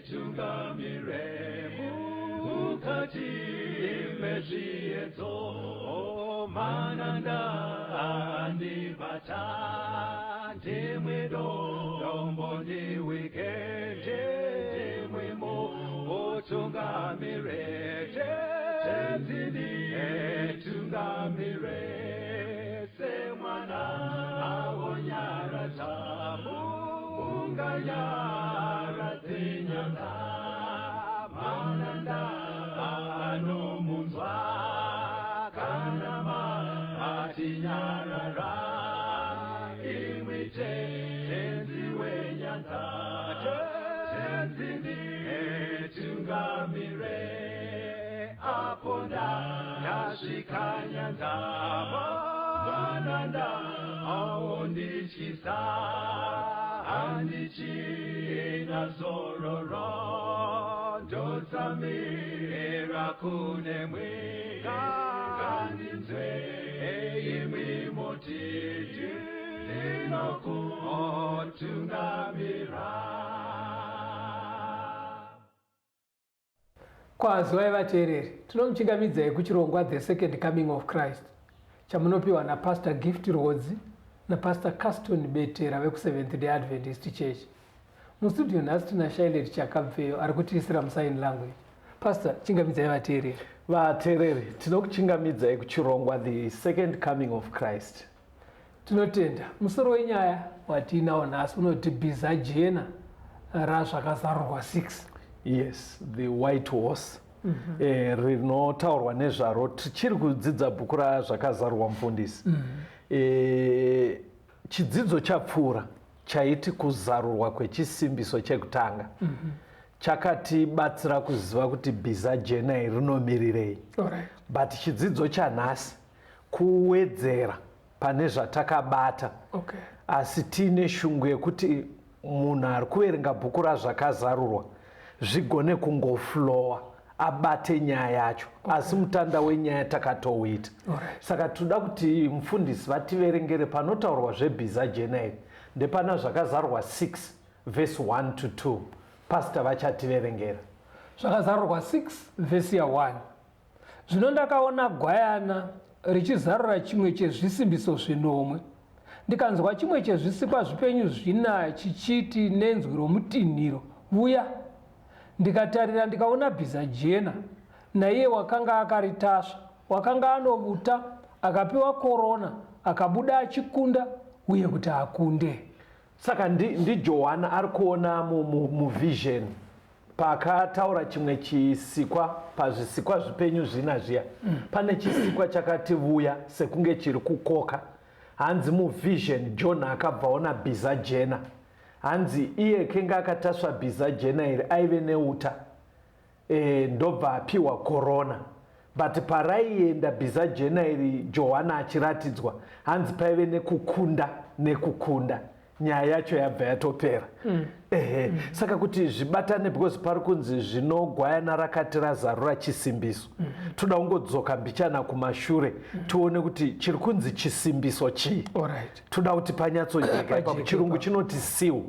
Tungamire mukati mezviedzo mananda andibata ndimwedo dombo ndiwikende ndimwemo otungamire tenzini tungamire semwana awonyara tamu unganyara tinyanda mananda anomunzwa kanama atinyarara imwite tenzi wenyanza tenzini tungamire aponda yasvika nyanza mananda aondichisa andichina zororo ndotsamira kune mwika kandinzwe imwi motiti ndinokutungamira. Kwazwai vateereri, tinomuchingamidzai kuchirongwa The Second Coming of Christ chamunopiwa naPastor Gift Rodzi naPastor Caston Betera veku7th Day Adventist Church. Mustudio nhasi tina Shailet Chakabveyo ari kutiisira musign language. Pastor, chingamidzai vateereri. Vateereri, tinokuchingamidzai kuchirongwa The Second Coming of Christ. Tinotenda musoro wenyaya watinawo nhasi unoti bhiza jena razvakazarurwa 6. Yes, the white horse. Rinotaurwa nezvaro tichiri kudzidza bhuku razvakazarurwa mufundisi. Chidzidzo chapfuura chaiti kuzarurwa kwechisimbiso chekutanga chakatibatsira kuziva kuti bhiza jena iri rinomirirei. But chidzidzo chanhasi kuwedzera pane zvatakabata. Asi tiine shungu yekuti munhu ari kuverenga bhuku razvakazarurwa zvigone kungoflowa abate nyaya yacho. Asi mutanda wenyaya takatouita. Saka toda kuti mufundisi vativerengere panotaurwa zvebhiza jena iri ndepana zvakazarurwa 6 verse 1 to 2. Pastor vachativerengera zvakazarurwa 6 verse ya 1. Zvino ndakaona gwayana richizarura chimwe chezvisimbiso zvinomwe, ndikanzwa chimwe chezvisikwa zvipenyu zvina chichiti nenzwi romutinhiro, vuya. Ndikatarira ndikaona bhiza jena, naiye wakanga akaritasva, wakanga anovuta, akapiwa korona, akabuda achikunda uye kuti akunde. Saka ndi Johana ari kuona muvision pakataura chimwe chisikwa pazvisikwa zvipenyu zvina zviya. Pane chisikwa chakati vuya sekunge chiri kukoka. Hanzi muvision John akabvaona bhiza jena. Hanzi iye kenga akatasva bhiza jena iri aive neuta ndobva apiwa korona. But paraienda bhiza jena iri Johana achiratidzwa hanzi paive nekukunda nyaya yacho yabva yatopera. Saka kuti zvibatane because pari kunzi zvino gwayana rakati razarura chisimbiso. Toda kungodzoka mbichana kumashure tione kuti chiri kunzi chisimbiso chii. Toda kuti panyatsojeka ipapo chirungu chinoti seal.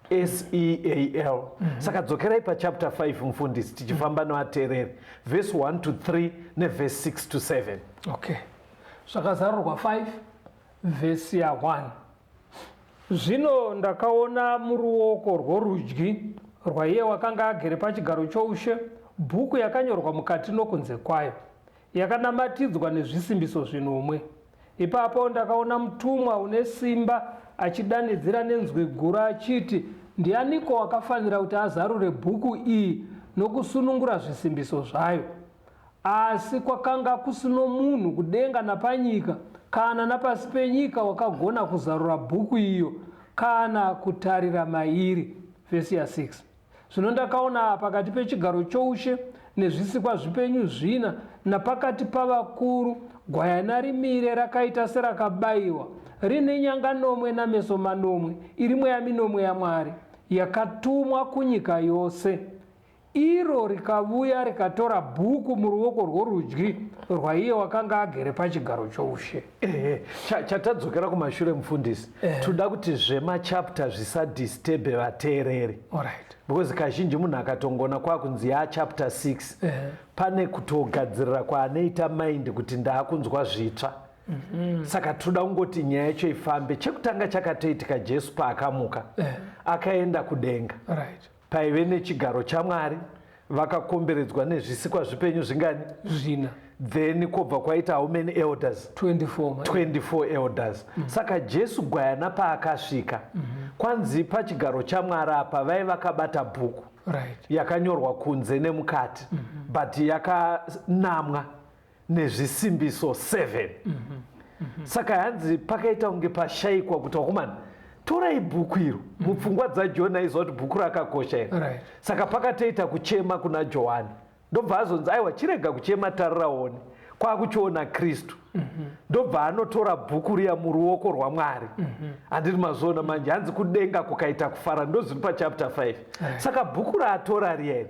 SEAL. Saka dzokerai pachapter 5 mufundisi tichifamba nevateereri verse 1 to 3 neverse 6 to 7. Zvakazarurwa 5 verse ya 1. Zvino ndakaona muruoko rworudyi rwaiye wakanga agere pachigaro choushe bhuku yakanyorwa mukati nokunze kwayo, yakanamatidzwa nezvisimbiso zvinomwe. Ipapo ndakaona mutumwa une simba achidanidzira nenzwi guru achiti, ndianiko wakafanira kuti azarure bhuku iyi nokusunungura zvisimbiso zvayo? Asi kwakanga kusino munhu kudenga napanyika kana napasi penyika wakagona kuzarura bhuku iyo kana kutarira mairi. Vesi ya 6. Zvino ndakaona pakati pechigaro choushe nezvisikwa zvipenyu zvina napakati pavakuru gwayana rimire rakaita serakabayiwa, rine nyanga nomwe nameso manomwe, irimwe yaminomwe yaMwari, yakatumwa kunyika yose. iro rikavuya rikatora bhuku muruoko rworudyi rwaiye wakanga agere pachigaro choushe. Chatadzokera kumashure mufundisi, toda kuti zvemachapta zvisadisturbe vateereri. Alright. Because kazhinji munhu akatongona kwakunzi chapter 6 pane kutogadzirira kwaanoita mind kuti ndaakunzwa zvitsva. Saka toda kungoti nyaya yacho ifambe. Chekutanga chakatoitika Jesu paakamuka akaenda kudenga. Right. Paive nechigaro chaMwari, vakakomberedzwa nezvisikwa zvipenyu zvingani? Zvina. Then kobva kwaita how many elders? 24 elders. Saka Jesu gwayana paakasvika, kwanzi pachigaro chaMwari apa vai vakabata bhuku yakanyorwa kunze nemukati, but yakanamwa nezvisimbiso 7. Saka hanzi pakaita kunge pashayikwa kuti wakomana, torai bhuku iro. Mupfungwa dzaJona izwa kuti bhuku rakakosha iri. Saka pakatoita kuchema kuna Johani. Ndobva azonzi aiwa chirega kuchema, tariraone kwakuchiona Kristu. Ndobva anotora bhuku riya muruoko rwaMwari. Handiti mazona manje hanzi kudenga kukaita kufara, ndozviri pachapter 5. Saka bhuku raatora riya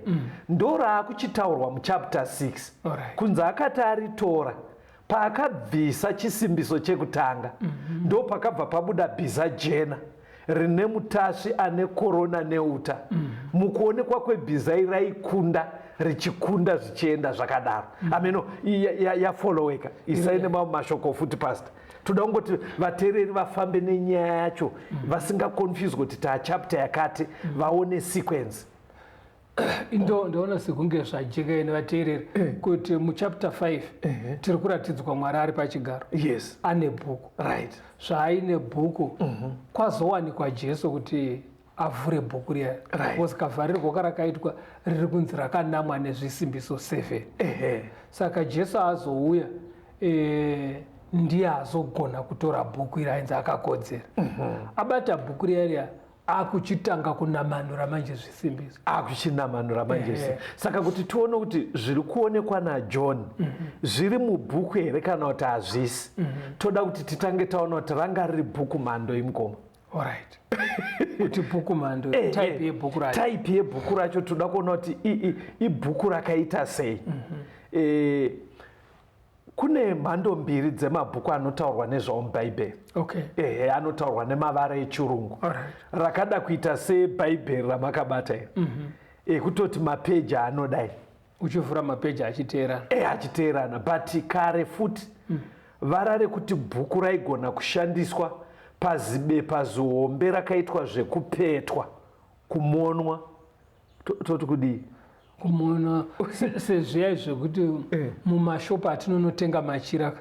ndo raakuchitaurwa muchapter 6. Kunzi akati aritora, paakabvisa chisimbiso chekutanga, ndo pakabva pabuda bhiza jena rine mutasvi ane korona neuta. Mukuonekwa kwebhiza iri raikunda richikunda zvichienda zvakadaro. Ameno yafoloweka. Isaine mamwe mashoko futi pastor. Toda kungoti vateereri vafambe nenyaya yacho vasingakonfuse kuti chapter yakati, vaone sequence. Ndoona sekunge zvajeka nevateereri kuti muchapter 5 tiri kuratidzwa Mwari ari pachigaro. Yes. Ane bhuku. Right. Zvaaine bhuku kwazowanikwa Jesu kuti avhure bhuku riya. Because kavharirwa karakaitwa riri kunzi rakanamwa nezvisimbiso 7. Saka Jesu azouya ndiye azogona kutora bhuku iri, ainzi akakodzera. Abata bhuku riya akuchitanga kunamanura manje zvisimbiso. Akuchinamanura manje zvisimbiso. Saka kuti tione kuti zviri kuonekwa naJohn zviri mubhuku here kana kuti hazvisi, toda kuti titange taona kuti ranga riri bhuku mhando imukoma. Alright. Kuti bhuku mhando, type yebhuku racho. Type yebhuku racho toda kuona kuti ibhuku rakaita sei. Kune mhando mbiri dzemabhuku anotaurwa nezvawo muBhaibheri. Anotaurwa nemavara echirungu. Rakada kuita seBhaibheri ramakabata iri. Kutoti mapeji anodai. Uchivhura mapeji achiteerana. Achiteerana. But kare futi vara rekuti bhuku raigona kushandiswa pazibepa zihombe rakaitwa zvekupetwa, kumonwa. Toti kudii? Kumonwa sezviyai zvekuti mumashopu atinonotenga machira,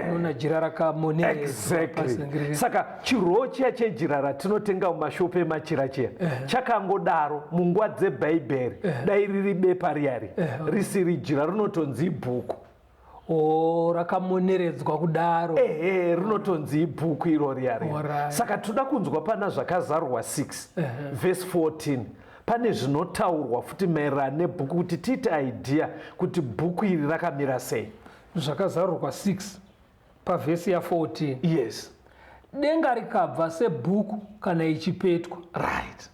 unoona jira rakamoneredzwa. Exactly. Saka chiroo chiya chejira ratinotenga mumashopu emachira chiya chakangodaro munguva dzeBhaibheri. Dai riri bepa riyari risiri jira, rinotonzi ibhuku. Rakamoneredzwa kudaro. Rinotonzi ibhuku iro riyari. Saka toda kunzwa pana zvakazarurwa 6 verse 14. Pane zvinotaurwa futi maererano nebhuku kuti tiite idea kuti bhuku iri rakamira sei. Zvakazarurwa 6 pavhesi ya14. Yes. Denga rikabva sebhuku kana ichipetwa. Right.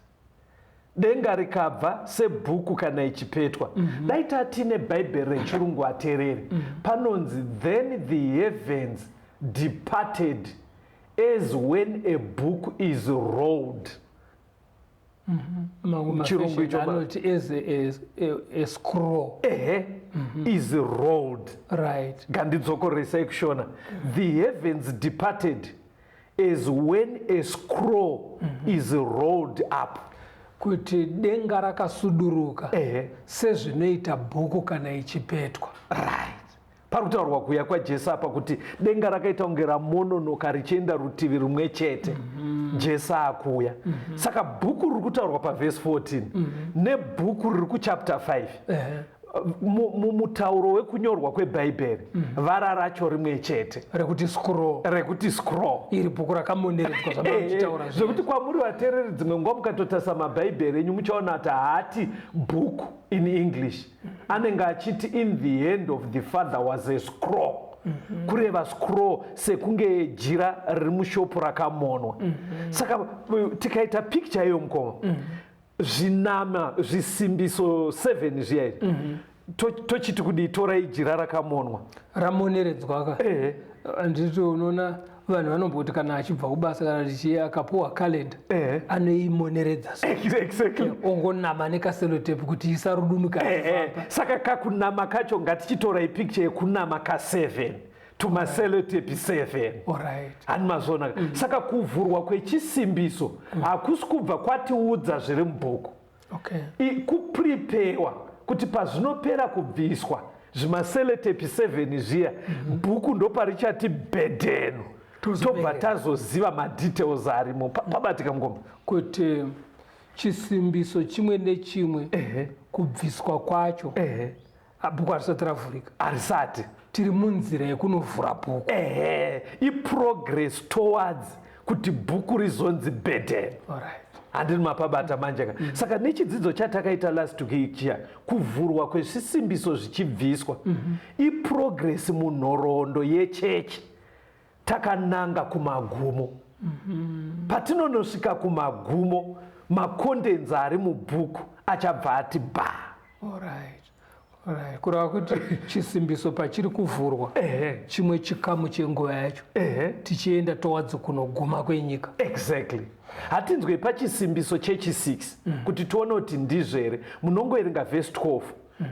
Denga rikabva sebhuku kana ichipetwa. Dai tatine Bhaibheri rechirungu ateereri. Panonzi then the heavens departed as when a book is rolled. Chirungu icho anoti as a scroll. Is rolled. Right. Ngandidzokoresai kushona. The heavens departed as when a scroll is rolled up. Kuti denga rakasuduruka sezvinoita bhuku kana ichipetwa. Right. Parikutaurwa kuuya kwaJesu apa kuti denga rakaita kunge ramononoka richienda rutivi rumwe chete. Jesu akuuya. Saka bhuku riri kutaurwa pavhesi 14 nebhuku riri kuchapter 5 mumutauro wekunyorwa kweBhaibheri vara racho rimwe chete rekuti scroll iri bhuku rakamoneredzwa zvamachitaura zvekuti kwamuri vateereri dzimwe nguva mukatotarisa maBhaibheri enyu muchaona kuti haati book in English, anenge achiti in the hand of the Father was a scroll. Kureva scroll sekunge jira riri mushopu rakamonwa. Saka tikaita picture iyo mukoma zvinama zvisimbiso 7 zviya tochiti kudii torai jira rakamonwa ramoneredzwa handiti unoona vanhu vanomboti kana achibva kubasa kana tichiye akapuwa kalenda anoimoneredza exactly ongonama nekaselotape kuti isarudunuka saka kakunama kacho ngatichitorai picture yekunama ka7 tumaselotape 7 hani mazvona saka kuvhurwa kwechisimbiso hakusi kubva kwatiudza zviri mubhuku kuprepewa kuti pazvinopera kubviswa zvimaselotape 7 zviya bhuku ndoparichati bhedheno tobva tazoziva madetails arimo pabatika mugoma kuti chisimbiso chimwe nechimwe kubviswa kwacho bhuku harisati ravhurika harisati tiri munzira yekunovhura bhuku iprogress towards kuti bhuku rizonzi bhedheno handini mapabata manje saka nechidzidzo chatakaita last week chiya kuvhurwa kwezvisimbiso zvichibviswa iprogress munhoroondo yechechi takananga kumagumo patinonosvika kumagumo makondenzi ari mubhuku achabva ati bha kureva kuti chisimbiso pachiri kuvhurwa chimwe chikamu chenguva yacho tichienda towards kunoguma kwenyika exactly hatinzwei pachisimbiso chechi6 kuti tione kuti ndizvo here munongoerenga vhesi 12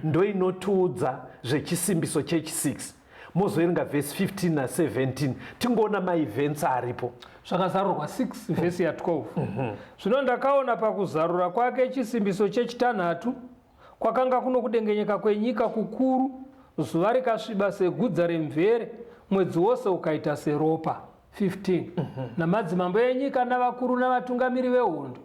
ndoinotiudza zvechisimbiso chechi6 mozoerenga vhesi 15 na17 tingoona maevents aripo zvakazarurwa 6 vhesi ya12 zvino ndakaona pakuzarura kwake chisimbiso chechitanhatu kwakanga kuno kudengenyeka kwenyika kukuru zuva rikasviba segudza remvere mwedzi wose ukaita seropa 15 namadzimambo enyika navakuru navatungamiri vehondo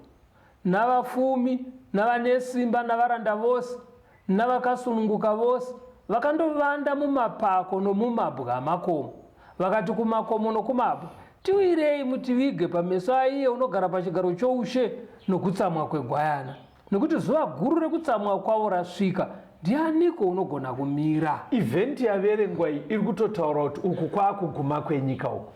navafumi navanesimba navaranda vose navakasununguka vose vakandovanda mumapako nomumabwe amakomo vakati kumakomo nokumabwe tiwirei mutivige pameso aiye unogara pachigaro choushe nokutsamwa kwegwayana nekuti zuva guru rekutsamwa kwavo rasvika ndianiko unogona kumira evhenti yaverengwa iyi iri kutotaura kuti uku kwaakuguma kwenyika uku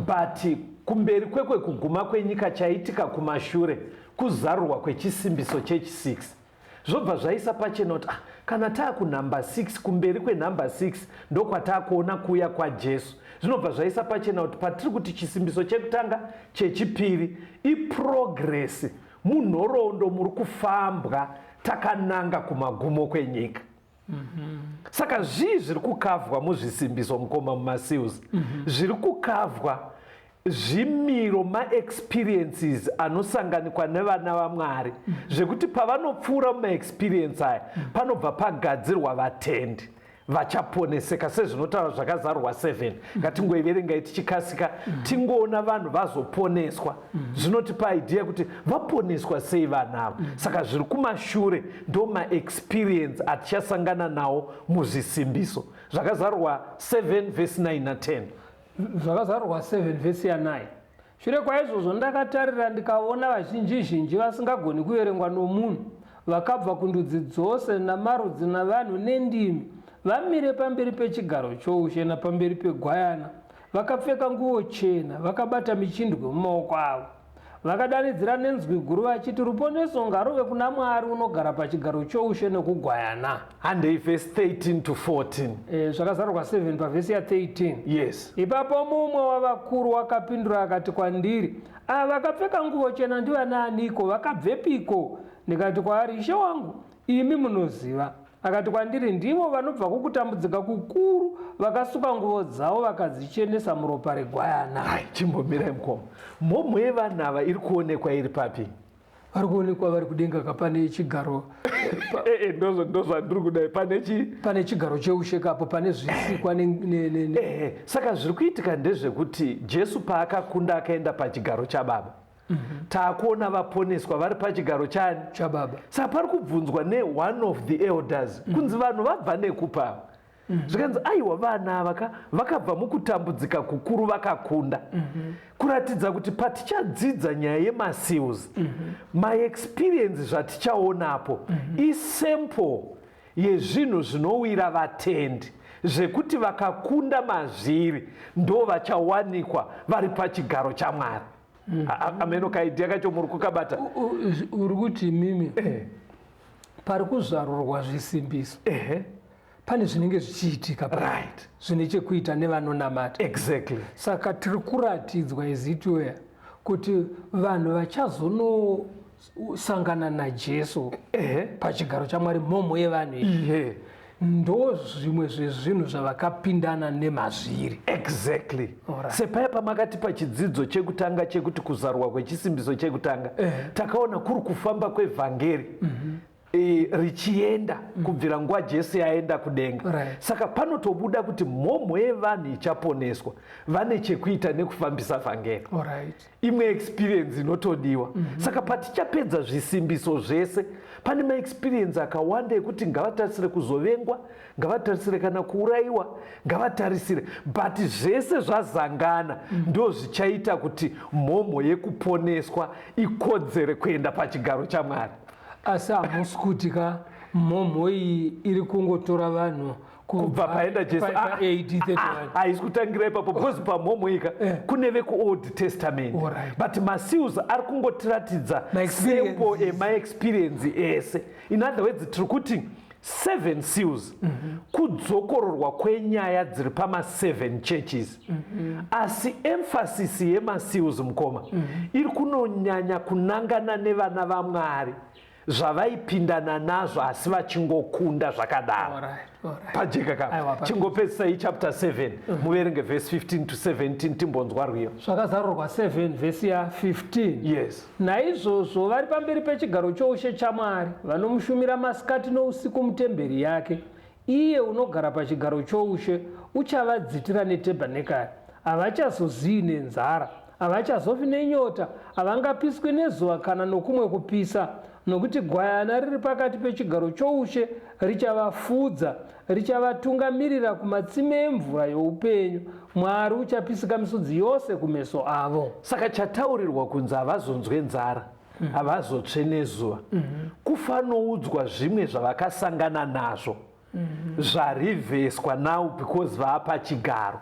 but kumberi kwekwekuguma kwenyika chaitika kumashure kuzarurwa kwechisimbiso chechi6 zvobva zvaisa pachena kuti kana taakunhamba 6 kumberi kwenhamba 6 ndokwataakuona kuuya kwajesu zvinobva zvaisa pachena kuti patiri kuti chisimbiso chekutanga chechipiri iprogresi munhoroondo muri kufambwa takananga kumagumo kwenyika saka zvii zviri kukavhwa muzvisimbiso mukoma mumaseals zviri kukavhwa zvimiro maexperiences anosanganikwa nevana vamwari zvekuti pavanopfuura mumaexperience aya panobva pagadzirwa vatendi vachaponeseka sezvinotaura zvakazarurwa 7 ngatingoiverengai tichikasika tingoona vanhu vazoponeswa zvinotipa idea kuti vaponeswa sei vanavo saka zviri kumashure ndo maexperience atichasangana nawo muzvisimbiso zvakazarurwa 7 vhesi 9 na10 zvakazarurwa 7 vhesi ya9 shure kwaizvozvo ndakatarira ndikaona vazhinji vasingagoni kuverengwa nomunhu vakabva kundudzi dzose namarudzi navanhu nendimi vamire pamberi pechigaro choushe napamberi pegwayana vakapfeka nguo chena vakabata michindwe mumaoko avo vakadanidzira nenzwi guru vachiti ruponeso ngaruve kuna mwari unogara pachigaro choushe nekugwayana handei vhesi 13 to 14 zvakazarurwa 7 pavhesi ya13 yes ipapo mumwe wavakuru wakapindura akati kwandiri vakapfeka nguo chena ndivanaaniko vakabvepiko ndikati kwaari ishe wangu imi munoziva akati kwandiri ndivo vanobva kukutambudzika kukuru vakasuka nguo dzavo vakadzichenesa muropa regwayana chimbomirai mukoma momwe yevanhu ava iri kuonekwa iri papi vari kuonekwa vari kudenga kapane chigaro ndozvandiri kudai pane chigaro cheushekapo pane zvisikwa saka zviri kuitika ndezvekuti jesu paakakunda akaenda pachigaro chababa taakuona vaponeswa vari pachigaro chani chababa saka pari kubvunzwa neone of the elders kunzi vanhu vabva nekupava zvikanzi aiwa vana ava vakabva mukutambudzika kukuru vakakunda kuratidza kuti patichadzidza nyaya yemaseals maexperience zvatichaonapo isemple yezvinhu zvinowira vatendi zvekuti vakakunda mazviri ndo vachawanikwa vari pachigaro chamwari ameno kaidhiya kacho muri kukabata uri kuti mimi pari kuzvarurwa zvisimbiso pane zvinenge zvichiitika right zvine chekuita nevanonamata exactly saka tiri kuratidzwa ezituya kuti vanhu vachazonosangana najesu pachigaro chamwari mhomho yevanhu iyi ndo zvimwe zvezvinhu zvavakapindana nemazviri exactly sepaya pamakati pachidzidzo chekutanga chekuti kuzarurwa kwechisimbiso chekutanga takaona kuri kufamba kwevhangeri richienda kubvira nguva Jesu yaenda kudenga saka panotobuda kuti mhomho yevanhu ichaponeswa vane chekuita nekufambisa vhangeri imwe experience inotodiwa saka patichapedza zvisimbiso zvese pane maexperience akawanda ekuti ngavatarisire kuzovengwa ngavatarisire kana kuurayiwa ngavatarisire but zvese zvazangana ndo zvichaita kuti mhomho yekuponeswa ikodzere kuenda pachigaro chamwari asi hamusi kuti ka mhomho iyi iri kungotora vanhu kubva paenda Jesu haisi kutangira ipapo because pamhomho ika kune vekuold testament but maseals ari kungotiratidza sample emaexperience ese in other words tiri kuti 7 seals kudzokororwa kwenyaya dziri pama7 churches asi emphasis yemaseals mukoma iri kunonyanya kunangana nevana vaMwari zvavaipindana nazvo asi vachingokunda zvakadaro pajeka ka chingopedzisai chapter 7 muverenge verse 15 to 17 timbonzwa rwiyo zvakazarurwa 7 vhesi ya 15 yes naizvozvo vari pamberi pechigaro choushe chamwari vanomushumira masikati nousiku mutemberi yake iye unogara pachigaro choushe uchavadzitira netebhanekari havachazozivi nenzara havachazofi nenyota havangapiswi nezuva kana nokumwe kupisa nokuti gwayana riri pakati pechigaro choushe richavafudza richavatungamirira kumatsime emvura youpenyu mwari uchapisika misodzi yose kumeso avo saka chataurirwa kunzi havazonzwe nzara havazotsve nezuva kufanoudzwa zvimwe zvavakasangana nazvo zvarivheswa now because vaapachigaro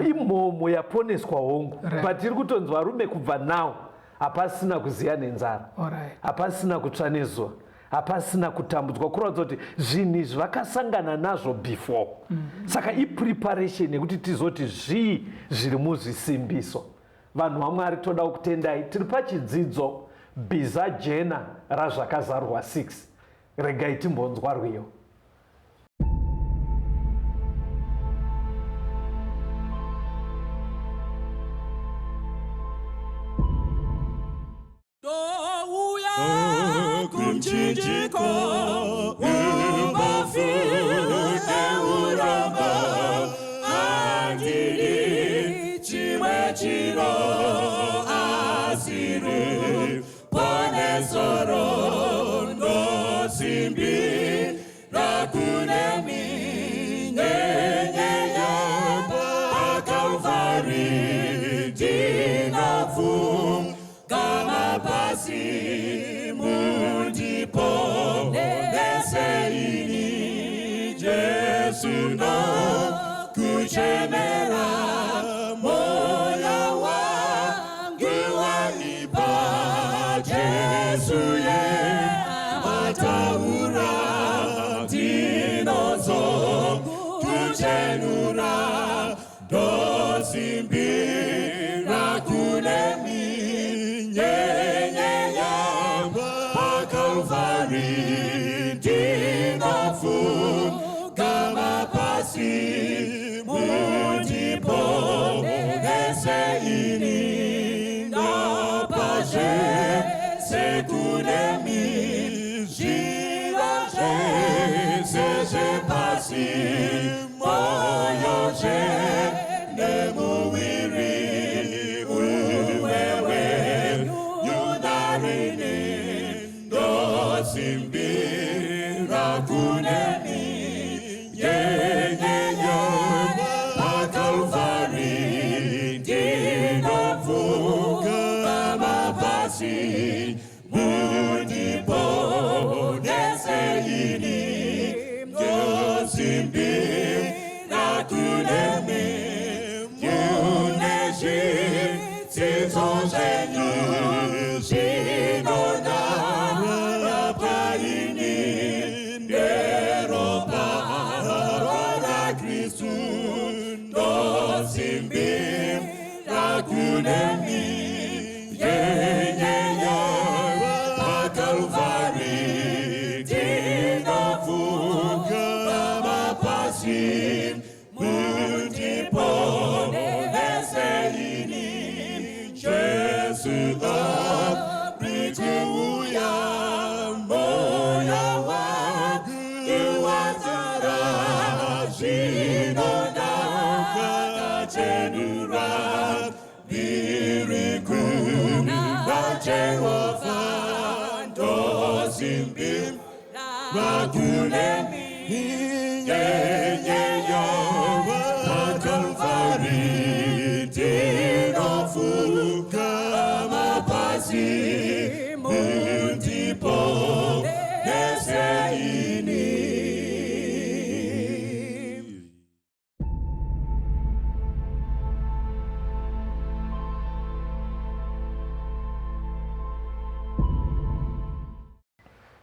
imhomho yaponeswa hongu but iri kutonzi varume kubva now hapasina kuziya nenzara hapasina kutsva nezuva hapasina kutambudzwa kuratidza kuti zvinhu izvi vakasangana nazvo before saka ipreparation yekuti tizoti zvii zviri muzvisimbiso vanhu vaMwari toda kutendai tiri pachidzidzo bhiza jena razvakazarurwa 6 regai timbonzwa rwiyo kumchinjiko ubofu neuramba andiri chimwe chiro asiri ponesoro ndosimbi rakunemi nyenyeya pakalvari dinafu kama pasi neseini Jesu no kuchemera moyo wangu wanipa Jesu ye mataura dinozo kuchenura dosimbira kunemi nyenyeya pakalvari dinafu kama pasi mundipo neseini napaje sekunemi jiraje seje pasi moyoje nemuwiri uwewe yudarini dosimbira kunemi nyenyeya pakalvari dinofu kama pasi mundipo neseini dosimbira kunemi yuneji tizo simbi rakune nyenyeyo Kalvari tinofuka mapasi mundipo neseini.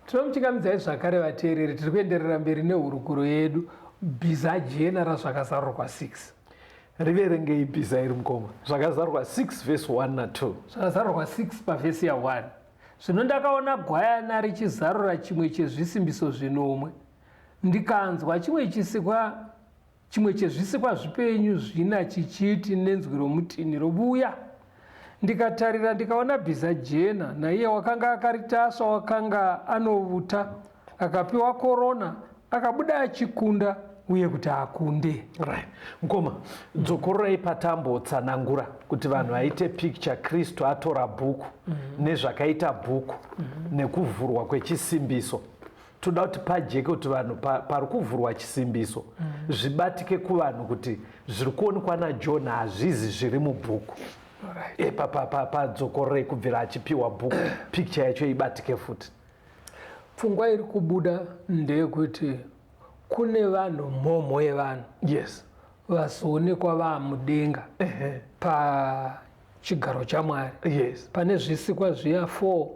Tinomuchingamidzai zvakare vateereri, tiri kuenderera mberi nehurukuro yedu. Bhiza jena razvakazarurwa 6 riverengei bhiza iri mukoma. Zvakazarurwa 6 vhesi 1 na 2. Zvakazarurwa 6 pavhesi ya1. Zvino ndakaona gwayana richizarura chimwe chezvisimbiso zvinomwe, ndikanzwa chimwe chezvisikwa zvipenyu zvina chichiti nenzwi romutini robuya. Ndikatarira ndikaona bhiza jena, naiye wakanga akaritasva wakanga anovuta, akapiwa korona, akabuda achikunda uye kuti akunde. Right. Mukoma, dzokorai patambotsanangura kuti vanhu vaite picture Kristu atora bhuku nezvakaita bhuku nekuvhurwa kwechisimbiso. Toda kuti pajeke kuti vanhu pari kuvhurwa chisimbiso zvibatike kuvanhu kuti zviri kuonekwa naJona hazvizi zviri mubhuku. Padzokorei kubvira achipiwa bhuku picture yacho ibatike futi. Pfungwa iri kubuda ndeyekuti kune vanhu, mhomho yevanhu, yes, vazoonekwa vamudenga pachigaro chaMwari, yes, pane zvisikwa zviya 4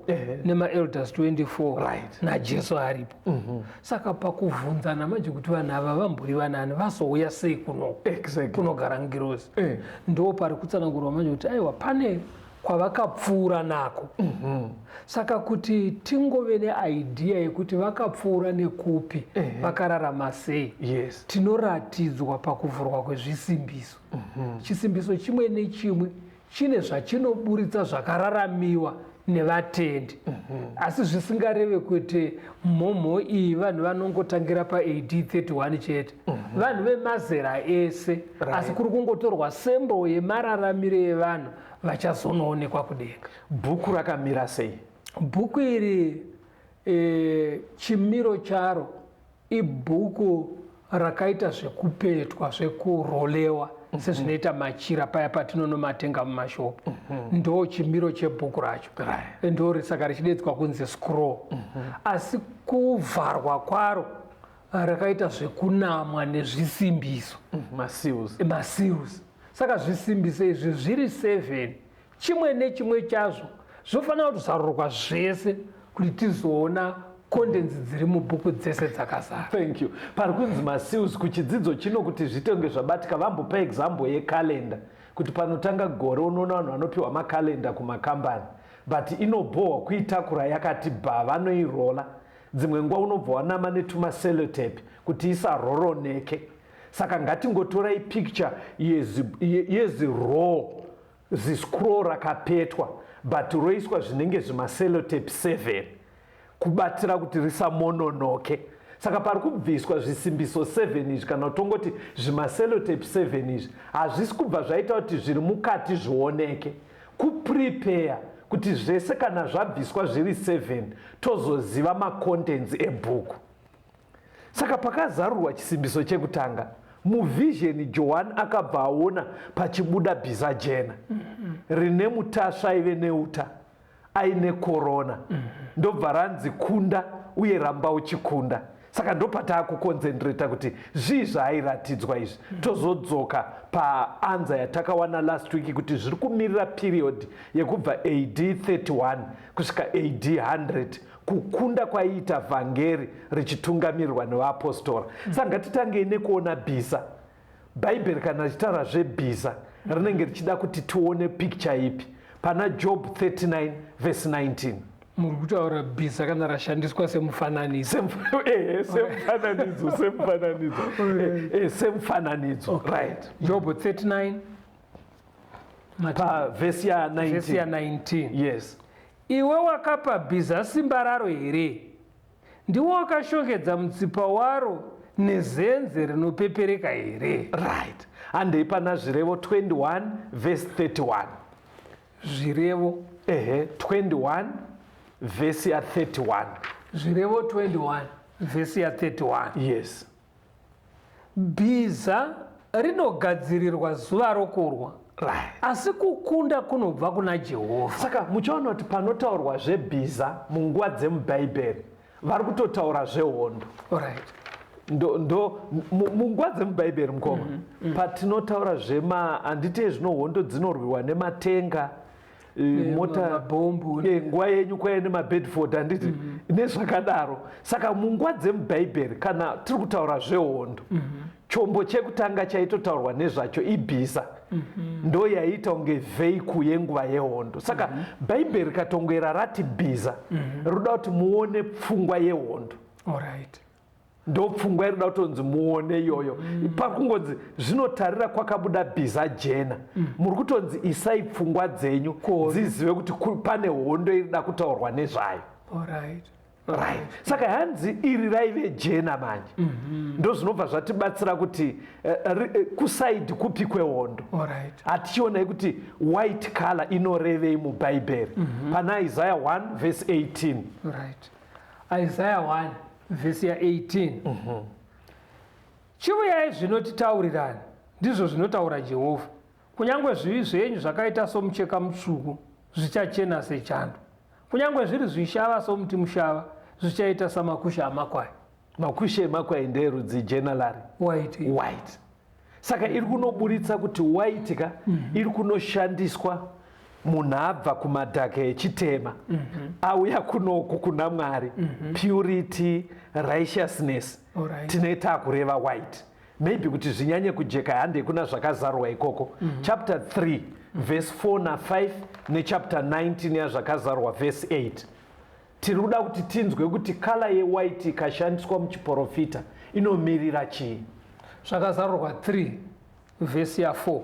nemaelders 24, right, naJesu aripo. Saka pakuvhunzana manje kuti vanhu ava vamburi vanani, vazouya sei kunogara ngirozi, ndo pari kutsanangurwa manje kuti aiwa pane kwavakapfuura nako. Saka kuti tingove neidea yekuti vakapfuura nekupi, vakararama sei, yes, tinoratidzwa pakuvhurwa kwezvisimbiso. Chisimbiso chimwe nechimwe chine zvachinoburitsa zvakararamiwa nevatendi, asi zvisingareve kuti mhomho iyi vanhu vanongotangira paAD 31 chete, vanhu vemazera ese, asi kuri kungotorwa sembo yemararamiro evanhu vachazonoonekwa kudenga. Bhuku rakamira sei? Bhuku iri chimiro charo ibhuku rakaita zvekupetwa, zvekurolewa sezvinoita machira paya patinonomatenga mumashopu. Ndo chimiro chebhuku racho, ndo saka richidedzwa kunzi scroll. Asi kuvharwa kwaro rakaita zvekunamwa nezvisimbiso, maseals. Saka zvisimbiso izvi zviri 7, chimwe nechimwe chazvo zvofanira kuzarurwa zvese kuti tizoona contents dziri mubhuku dzese dzakazara. Thank you. Pari kunzi maseals kuchidzidzo chino kuti zvitenge zvabatika, vambopa example yekalenda kuti panotanga gore unoona vanhu vanopiwa makalenda kumakambani, but inobhohwa kuitakura yakati bha, vanoirola. Dzimwe nguva unobva wanama netumasellotape kuti isaroroneke. Saka ngatingotorai picture yeziraw ziscroll rakapetwa but roiswa zvinenge zvimasellotape 7 kubatira kuti risamononoke. Saka pari kubviswa zvisimbiso 7 izvi, kana tongoti zvimasellotape 7 izvi hazvisi kubva zvaita kuti zviri mukati zvioneke, kuprepare kuti zvese kana zvabviswa zviri 7 tozoziva macontents ebhuku. Saka pakazarurwa chisimbiso chekutanga, muvhizheni Johani akabva aona pachibuda bhiza jena rine mutasva aive neuta aine korona, ndobva ranzi kunda uye ramba uchikunda. Saka ndopataakukonzentreta kuti zvii zvaairatidzwa izvi. Tozodzoka paanza yatakawana last week kuti zviri kumirira period yekubva AD 31 kusvika AD 100, kukunda kwaiita vhangeri richitungamirirwa nevapostora. Saka ngatitangei nekuona bhiza. Bhaibheri kana richitaura zveBhiza rinenge richida kuti tione picture ipi? Pana Job 39 verse 19. Muri kutaura bhiza kana rashandiswa semufananidzo. Semufananidzo, right. Job 39 verse ya 19. Yes. Iwe wakapa bhiza simba raro here? Ndiwe wakashongedza mutsipa waro nezenze rinopepereka here? Right. Handei pana zvirevo 21 verse 31. Zvirevo 21 verse ya 31. zvirevo 21 vhesi ya31. Yes. Bhiza rinogadzirirwa zuva rokurwa, Right. asi kukunda kunobva kuna Jehovha. Saka muchaona kuti panotaurwa zvebhiza munguva dzemubhaibheri vari kutotaura zvehondo. Alright. Munguva dzemubhaibheri mukoma patinotaura handiti zvino hondo dzinorwiwa nematenga mota mabhombu, nguva yenyu kwaiye nemabedford handiti nezvakadaro. Saka munguva dzemubhaibheri kana tiri kutaura zvehondo chombo chekutanga chaitotaurwa nezvacho ibhiza ndo yaiita kunge vheiku yenguva yehondo. Saka bhaibheri katongera rati bhiza roda kuti muone pfungwa yehondo. Alright. Ndo pfungwa irida kutonzi muone iyoyo. Pakungonzi zvinotarira kwakabuda bhiza jena muri kutonzi isai pfungwa dzenyu dzizive kuti pane hondo irida kutaurwa nezvayo. Alright. Right. Saka hanzi iri raive jena manje ndo zvinobva zvatibatsira kuti kusaidi kupi kwehondo. Alright. Hatichionai kuti white color inorevei mubhaibheri pana Isaiah 1 verse 18. Right. Isaiah 1 vhesi ya18. Chiuyai zvinotitaurirani, ndizvo zvinotaura Jehovha. Kunyange zvivi zvenyu zvakaita somucheka mutsvuku, zvichachena sechando. Kunyange zviri zvishava somuti mushava, zvichaita samakushe amakwai. Makushe emakwai nderudzi generally white. Saka iri kunoburitsa kuti white ka iri kunoshandiswa munhu abva kumadhaka echitema auya kunoku kuna Mwari. Purity, righteousness. Tinoita kureva white. Maybe kuti zvinyanye kujeka handei kuna zvakazarwa ikoko. Chapter 3 verse 4 na5 nechapter 19 yazvakazarwa verse 8. Tiri kuda kuti tinzwe kuti kala yewhite ikashandiswa muchiprofita inomirira chii. Zvakazarwa 3 vhesi ya4.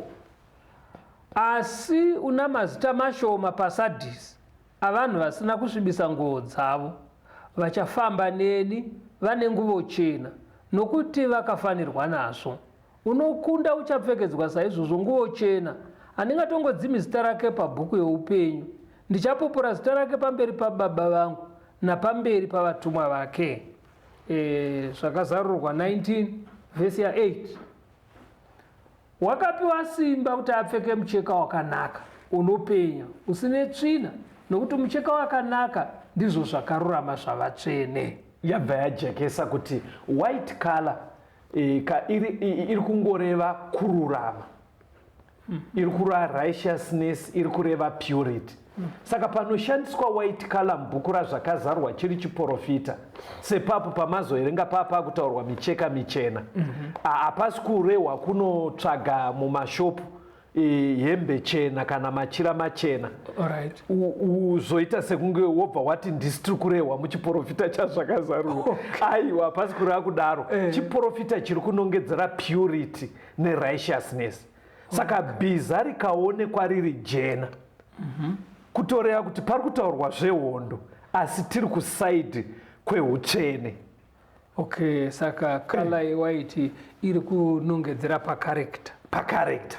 Asi una mazita mashoma paSadhisi avanhu vasina kusvibisa nguo dzavo, vachafamba neni vane nguvo chena, nokuti vakafanirwa nazvo. Unokunda uchapfekedzwa saizvozvo nguo chena, handingatongodzimi zita rake pabhuku youpenyu. Ndichapupura zita rake pamberi pababa vangu napamberi pavatumwa vake. Zvakazarurwa 19 vhesi ya8. Wakapiwa simba kuti apfeke mucheka wakanaka unopenya usine tsvina, nokuti mucheka wakanaka ndizvo zvakarurama zvavatsvene. Yabva yajekesa kuti white color iri kungoreva kururama, iri kureva righteousness, iri kureva purity. Saka panoshandiswa white color mubhuku razvakazarwa chiri chiprofita, sepapo pamazoerenga papa kutaurwa micheka michena, hapasi kurehwa kunotsvaga mumashopu hembe chena kana machira machena. Alright. Uzoita sekunge wobva wati ndisi tiri kurehwa muchiprofita chazvakazarwa. Aiwa, hapasi kureva kudaro. Chiprofita chiri kunongedzera purity nerighteousness. Saka bhiza rikaonekwa riri jena kutoreva kuti pari kutaurwa zvehondo asi tiri kusaidi kweutsvene. Okay, saka kala yewhite iri kunongedzera pakarekta. Right.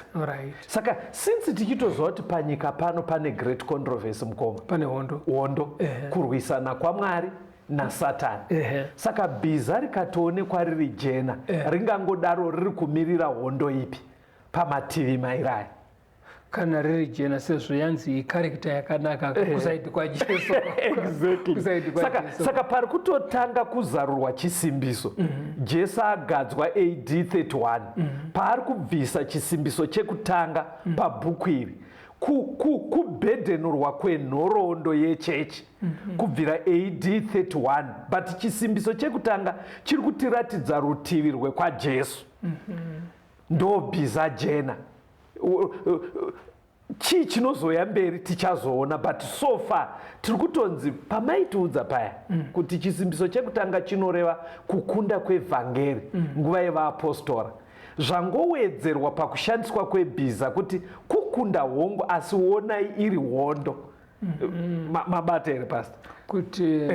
Saka since tichitoziva kuti panyika pano pane great controversy mukoma, pane hondo kurwisana kwaMwari naSatani. Saka bhiza rikatoonekwa riri jena ringangodaro riri kumirira hondo ipi pamativi mairaya? Kana riri jena sezvo yanzi ikarekta yakanaka kusaidi kwaJesu. Exactly. Saka pari kutotanga kuzarurwa chisimbiso. Jesu agadzwa AD 31 paari kubvisa chisimbiso chekutanga pabhuku iri kubhedhenurwa kwenhoroondo yechechi kubvira AD 31, but chisimbiso chekutanga chiri kutiratidza rutivi rwekwaJesu. Ndo bhiza jena. Chii chinozoya mberi tichazoona, but so far tiri kutonzi pamaitiudza paya kuti chisimbiso chekutanga chinoreva kukunda kwevhangeri nguva yevaapostora. Zvangowedzerwa pakushandiswa kwebhiza kuti kukunda hongo asi onai iri hondo. Mabata here pastor kuti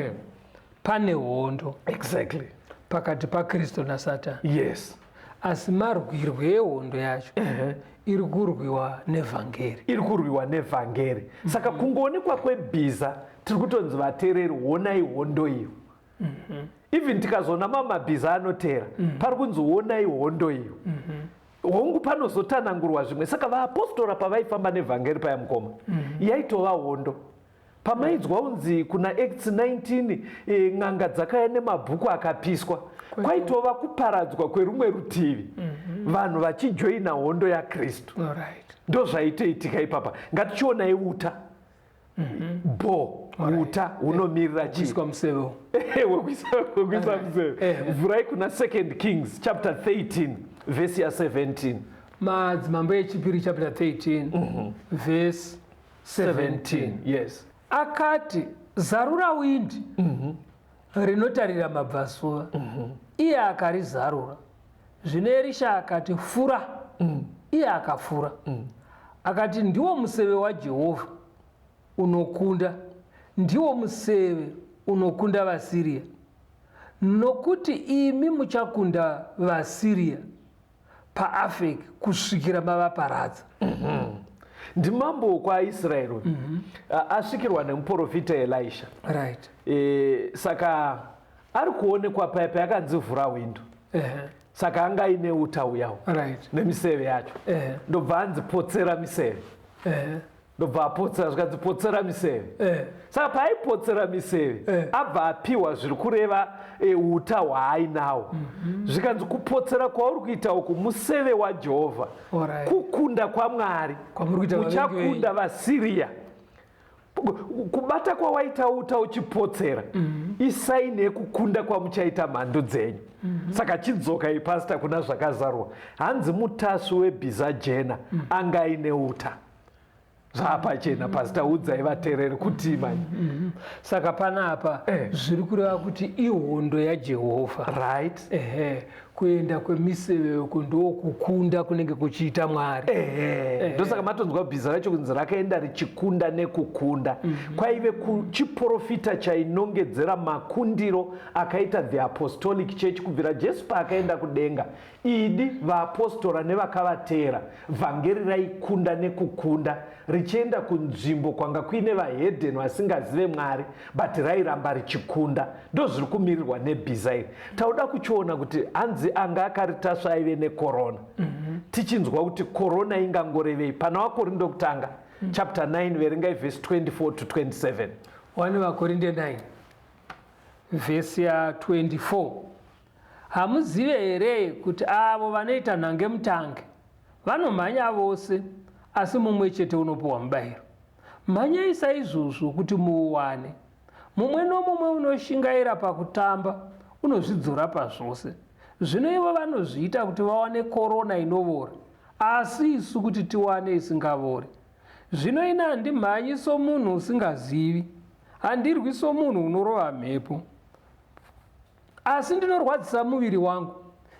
pane hondo exactly pakati paKristu naSatani. Yes. Asi marwirwe ehondo yacho iri kurwiwa nevhangeri. Saka kungoonekwa kwebhiza tiri kutonzi vateereri honai hondo iyo. even tikazoona mamabhiza anotera pari kunzoonai hondo iyo hongu panozotanangurwa zvimwe. Saka vaapostora pavaifamba nevhangeri paya mukoma yaitova hondo. Pamaidzwa unzi kuna Acts 19 n'anga dzakaya nemabhuku akapiswa, kwaitova kuparadzwa kwerumwe rutivi, vanhu vachijoina hondo yaKristu. Ndo zvaitoitika ipapa. Ngatichionai uta uta hunomirira kuiswa museve. Wekuisa museve. Vhurai kuna 2 Kings chapter 13 verse ya 17. Madzimambo echipiri chapter 13 verse 17. Yes. Akati, zarura windi rinotarira mabvasuva. Iye akarizarura. Zvino Erisha akati, fura. Iye akafura. Akati, ndiwo museve waJehovha unokunda, ndiwo museve unokunda vaSiria, nokuti imi muchakunda vaSiria paAfeki kusvikira mavaparadza. Ndimambo kwaIsraeri asvikirwa nemuprofita Elisha. Right. Saka ari kuonekwa paya payakanzi vhura windo. Saka anga ine uta uyawo. Right. Nemiseve yacho. Ndobva anzi potsera miseve. Ndobva apotsera zvikanzi potsera miseve. Saka paaipotsera miseve abva apiwa zviri kureva uta hwaainawo. Zvikanzi kupotsera kwauri kuita uku museve waJehovha. Kukunda kwaMwari muchakunda vaSiria. Kubata kwawaita uta uchipotsera isaini yekukunda kwamuchaita mhando dzenyu. Saka chidzoka ipasta kuna zvakazarwa. Hanzi mutasvi webhiza jena anga aine uta. Zvapachena pasita udzai vateereri kuti mani. Saka panapa zviri kureva kuti ihondo yaJehovha. Right. Kuenda kwemiseve uku ndokukunda kunenge kuchiita Mwari. Ndosaka matonzwa bhiza racho kunzi rakaenda richikunda nekukunda. Kwaive kuchiprofita chainongedzera makundiro akaita the apostolic church kubvira Jesu paakaenda kudenga. Idi vaapostora nevakavateera vhangeri raikunda nekukunda richienda kunzvimbo kwanga kuine vahedheni vasingazive Mwari but rairamba richikunda. Ndo zviri kumirirwa nebhiza iri. Tauda kuchiona kuti hanzi anga akaritasva aive nekorona. Tichinzwa kuti korona ingangorevei pana vaKorinde kutanga chapter 9 verengai verse 24 to 27. 1 vaKorinde 9 verse ya 24. Hamuzive here kuti avo vanoita nhangemutange vanomhanya vose, asi mumwe chete unopiwa mubayiro. Mhanyai saizvozvo kuti muuwane. Mumwe nomumwe unoshingaira pakutamba unozvidzora pazvose. Zvino ivo vanozviita kuti vawane korona inovora, asi isu kuti tiwane isingavori. Zvino ina handimhanyi somunhu usingazivi, handirwi somunhu unorova mhepo, asi ndinorwadzisa muviri wangu,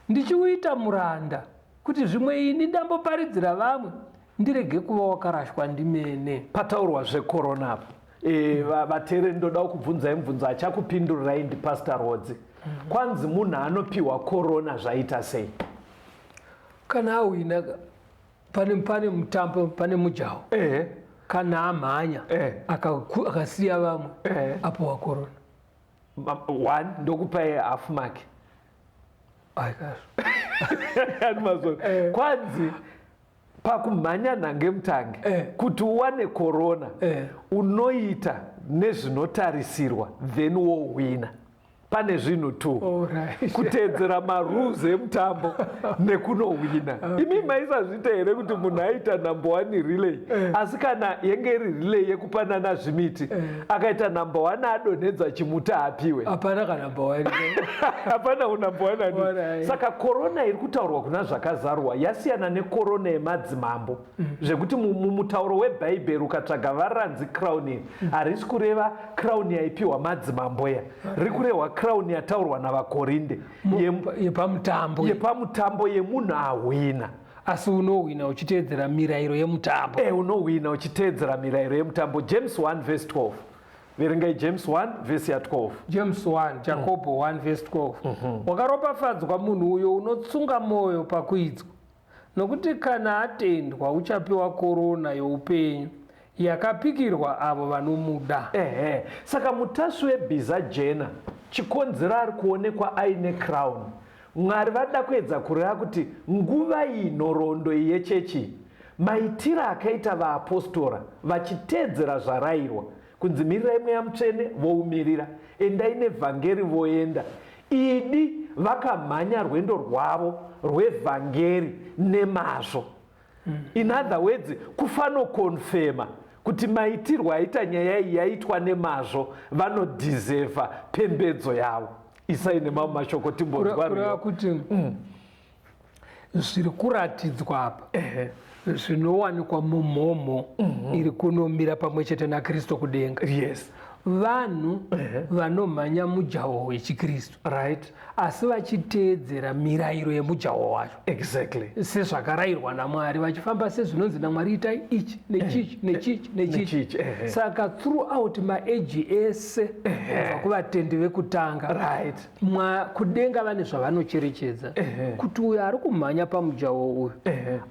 ndichiuita muranda, kuti zvimwe ini ndamboparidzira vamwe, ndirege kuva wakarashwa ndimene. Pataurwa zvekorona apa. Vateereri ndoda kubvunzai mubvunzo achakupindurirai ndiPastor Rodzi. Kwanzi munhu anopiwa korona zvaita sei? Kana awina pane mutambo, pane mujaho, kana amhanya akasiya vamwe apiwa korona. 1 ndokupai half mark. Kwanzi pakumhanya nhangemutange kuti uwane korona unoita nezvinotarisirwa then wowina. Pane zvinhu 2 kuteedzera marules emutambo nekunowina. Imi maisazviita here kuti munhu aita number 1 relay asi kana yenge iri relay yekupanana zvimiti akaita number 1 adonhedza chimuta apiwe? Hapana ka number 1. Hapana unumber 1. Saka korona iri kutaurwa kuna zvakazarwa yasiyana nekorona yemadzimambo. Zvekuti mumutauro webhaibheri ukatsvaga varanzi crown harisi kureva crown yaipiwa madzimambo ya, riri kurehwa crown yataurwa navaKorinde yepamutambo yemunhu ahwina. Asi unowina uchiteedzera mirayiro yemutambo. Unowina uchiteedzera mirayiro yemutambo. James 1 verse 12. Verengai James 1 verse ya 12. James 1, Jacobo 1 verse 12. Wakaropafadzwa munhu uyo unotsunga moyo pakuidzwa, nokuti kana atendwa uchapiwa korona youpenyu yakapikirwa avo vanomuda. Saka mutasvi webhiza jena chikonzero ari kuonekwa aine crown. Mwari vada kuedza kureva kuti nguva iyi nhoroondo iyi yechechi maitiro akaita vaapostora vachiteedzera zvarayirwa kunzi mirira mweya mutsvene voumirira, endai nevhangeri voenda. Idi vakamhanya rwendo rwavo rwevhangeri nemazvo. In other words, kufanokonfema kuti maitirwo aita nyaya iyi yaitwa nemazvo, vanodhizevha pembedzo yavo. Isaine mamwe mashoko timbonzwa kuti zviri kuratidzwa apa zvinowanikwa mumhomo iri kunomira pamwe chete naKristu kudenga. Yes. Vanhu vanomhanya mujaho wechikristu, right, asi vachiteedzera mirayiro yemujaho wacho. Exactly. Sezvakarayirwa naMwari, vachifamba sezvinonzi naMwari itai ichi nechichi nechichi nechichi. Saka throughout maeji ese kubva kuvatendi vekutanga, right, kudenga vane zvavanocherechedza kuti uyo ari kumhanya pamujaho uyu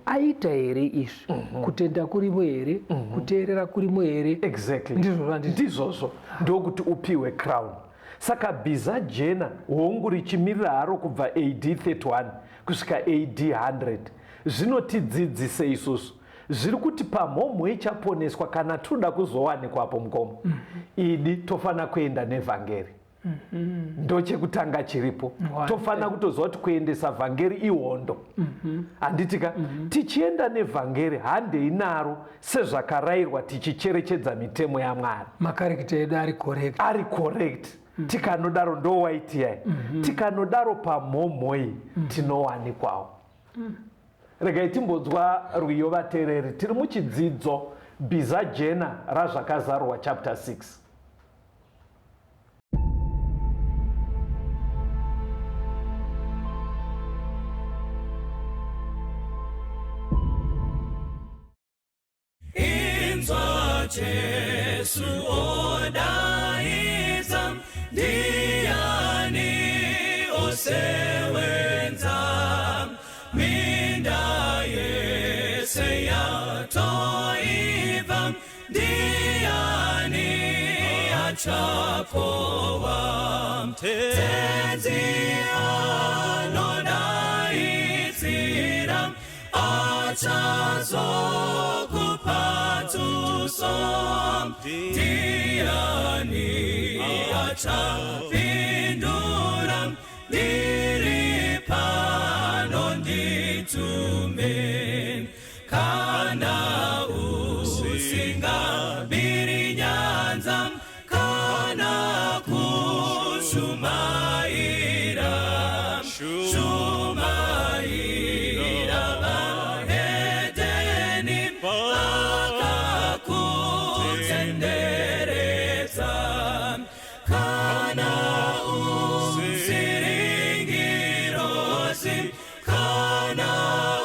aita here izvi, kutenda kurimo here, kuteerera kurimo here. Exactly. Ndizvozvo ndokuti upiwe crown. Saka bhiza jena hongu richimirira haro kubva AD 31 kusvika AD 100 zvinotidzidzise isusu zviri kuti pamhomho ichaponeswa kana toda kuzowanikwapo mukomo. Idi tofana kuenda nevhangeri. Ndochekutanga chiripo. Tofana kutoziva kuti kuendesa vhangeri ihondo. Handitika tichienda nevhangeri handei naro sezvakarayirwa tichicherechedza mitemo yaMwari. Makareketa edu ari correct. Tikanodaro ndowaitiyai. Tikanodaro pamhomho iyi tinowanikwawo. Regai timbonzwa rwiyo vateereri. Tiri muchidzidzo bhiza jena razvakazarwa chapter 6. Jesu odaidza, ndiani osewenza, minda yese yatoiva, ndiani achakowa, tenzi anodaidzira, achazokupatuso, ndiani achapindura, ndiri pano nditume, kana usingabiri nyanza, kana kushumaira, shumaira vahedeni vakakutenderedza, kana usiringirosi, kana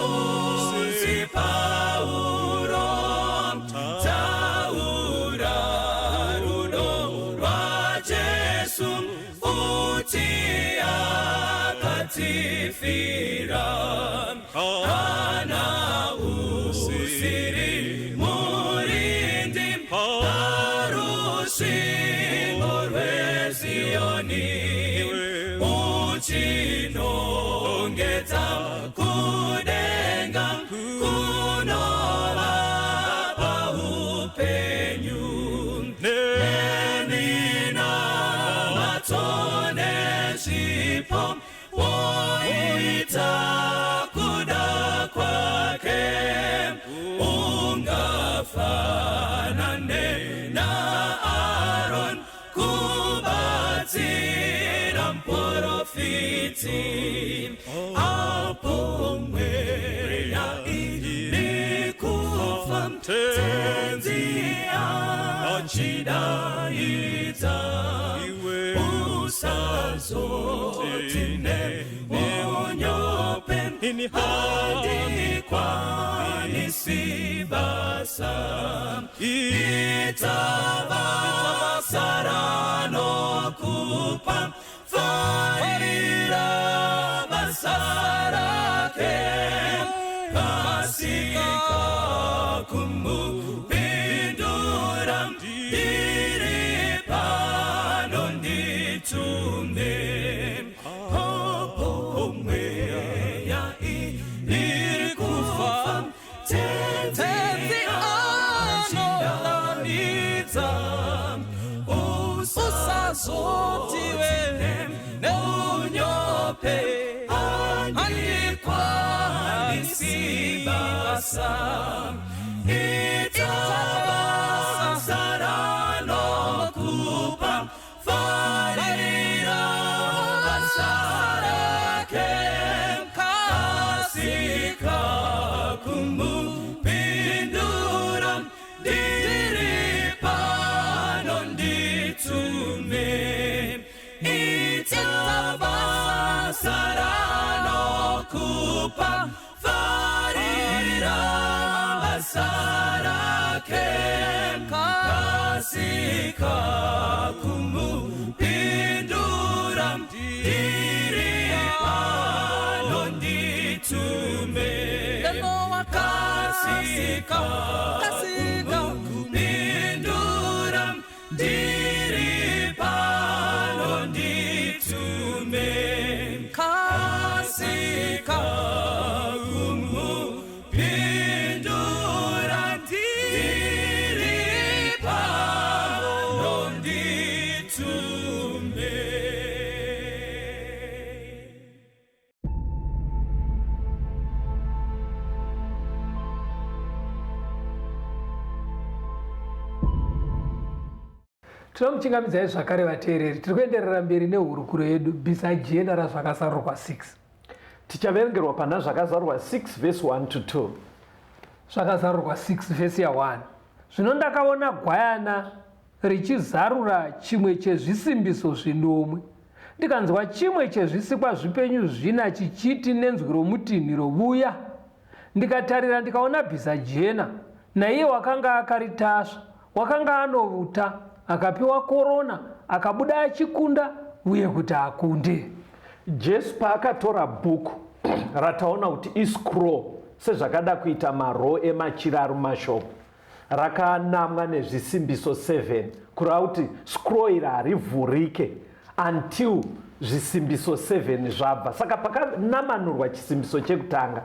usi Pauro, taura rudo rwa Jesu, uti akatifira, kana usiri murindi, parusvingo rweZioni, uchinongedza kudenga, kunova paupenyu, nemina matone zvipo, woita kuda kwake, ungafanane naAron, kubatsira muprofiti, apo mweya iri kufa, tenzi achidaidza, usazoti neunyope, handikwanisi basa, ita basa ranokupa, farira basa rake, kasika kumupindura, ndiri pano nditumwe. basa itabasa ranokupa farira basa rake kasika kumupindura ndiri pano nditume itabasa ranokupa farira basa rake kasika kumupindura ndiri pano nditume kasika kumupindura ndiri pano nditume kasika kumupindura ndiri pano nditume. tinomuchingamidzai zvakare vateereri, tiri kuenderera mberi nehurukuro yedu bhisa jena razvakazarurwa 6. tichaverengerwa pana zvakazarurwa 6 vhesi 1 to 2. zvakazarurwa 6 vhesi ya1. zvino ndakaona gwayana richizarura chimwe chezvisimbiso zvinomwe, ndikanzwa chimwe chezvisikwa zvipenyu zvina chichiti nenzwi romutinhi rovuya. Ndikatarira ndikaona bhisa jena, naiye wakanga akaritasva, wakanga anovuta, akapiwa korona, akabuda achikunda uye kuti akunde. Jesu paakatora bhuku rataona kuti iscroll sezvakada kuita maro emachira ari mumashoko, rakanamwa nezvisimbiso 7 kureva kuti scroll iri harivhurike until zvisimbiso 7 zvabva. Saka pakanamanurwa chisimbiso chekutanga,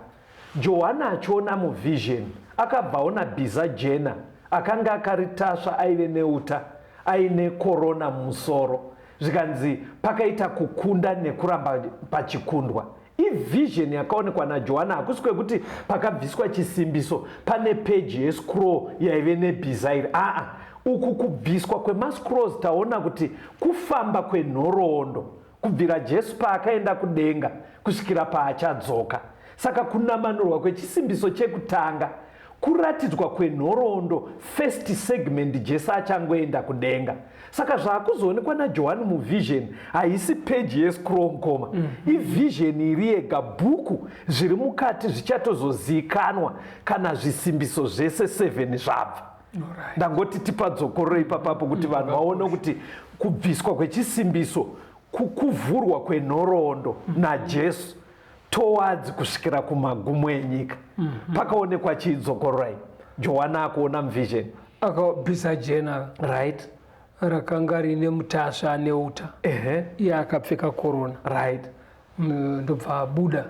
Johana achiona muvision akabvaona bhiza jena akanga akaritasva aive neuta, aine korona mumusoro, zvikanzi pakaita kukunda nekuramba pachikundwa. Ivision yakaonekwa naJohana hakusi kwekuti pakabviswa chisimbiso pane peji yescroll yaive nebhiza iri. Uku kubviswa kwemascrolls taona kuti kufamba kwenhoroondo kubvira Jesu paakaenda kudenga kusvikira paachadzoka. Saka kunamanurwa kwechisimbiso chekutanga kuratidzwa kwenhoroondo first segment Jesu achangoenda kudenga. Saka zvaakuzoonekwa naJohani muvision haisi peji yescroll mukoma, ivision iri yega, bhuku zviri mukati zvichatozozivikanwa kana zvisimbiso zvese 7 zvabva. Ndangoti tipadzokororo ipapapo kuti vanhu vaone kuti kubviswa kwechisimbiso kuvhurwa kwenhoroondo naJesu towards kusvikira kumagumo enyika. Pakaonekwa chidzokororai Johana akuona muvision Bhisa jena right rakanga rine mutasva neuta, iye akapfeka korona, right, ndobva abuda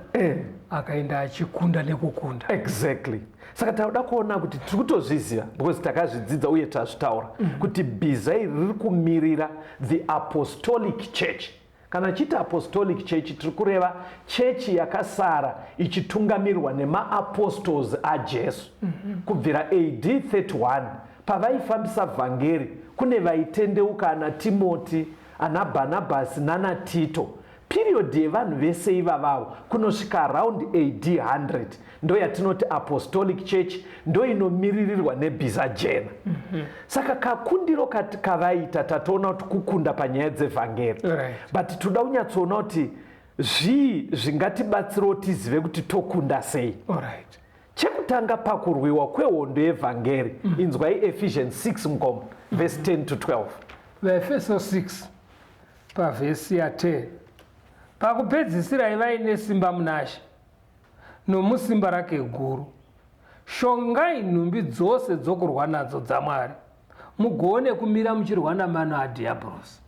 akaenda achikunda nekukunda. Exactly. Saka tauda kuona kuti tiri kutozviziva because takazvidzidza uye tazvitaura kuti bhiza iri riri kumirira the apostolic church. Kana chiti apostolic church tiri kureva chechi yakasara ichitungamirwa nemaapostles aJesu kubvira AD 31 pavaifambisa vhangeri kune vaitendeuka ana Timoti, ana Bhanabhasi nana Tito. Period yevanhu vese ivavavo kunosvika around AD 100 ndo yatinoti apostolic church, ndo inomiririrwa nebhiza jena. Saka kakundiro kavaita tatoona kuti kukunda panyaya dzevhangeri, but toda kunyatsoona kuti zvii zvingatibatsira kuti tizive kuti tokunda sei. Chekutanga pakurwiwa kwehondo yevhangeri, inzwai Ephesians 6 mukoma verse 10 to 12. vaEfeso 6 pavhesi ya 10. Pakupedzisira vaine simba munashe nomusimba rake guru, shongai nhumbi dzose dzokurwa nadzo dzaMwari, mugone kumira muchirwa namano adhiabhorosi.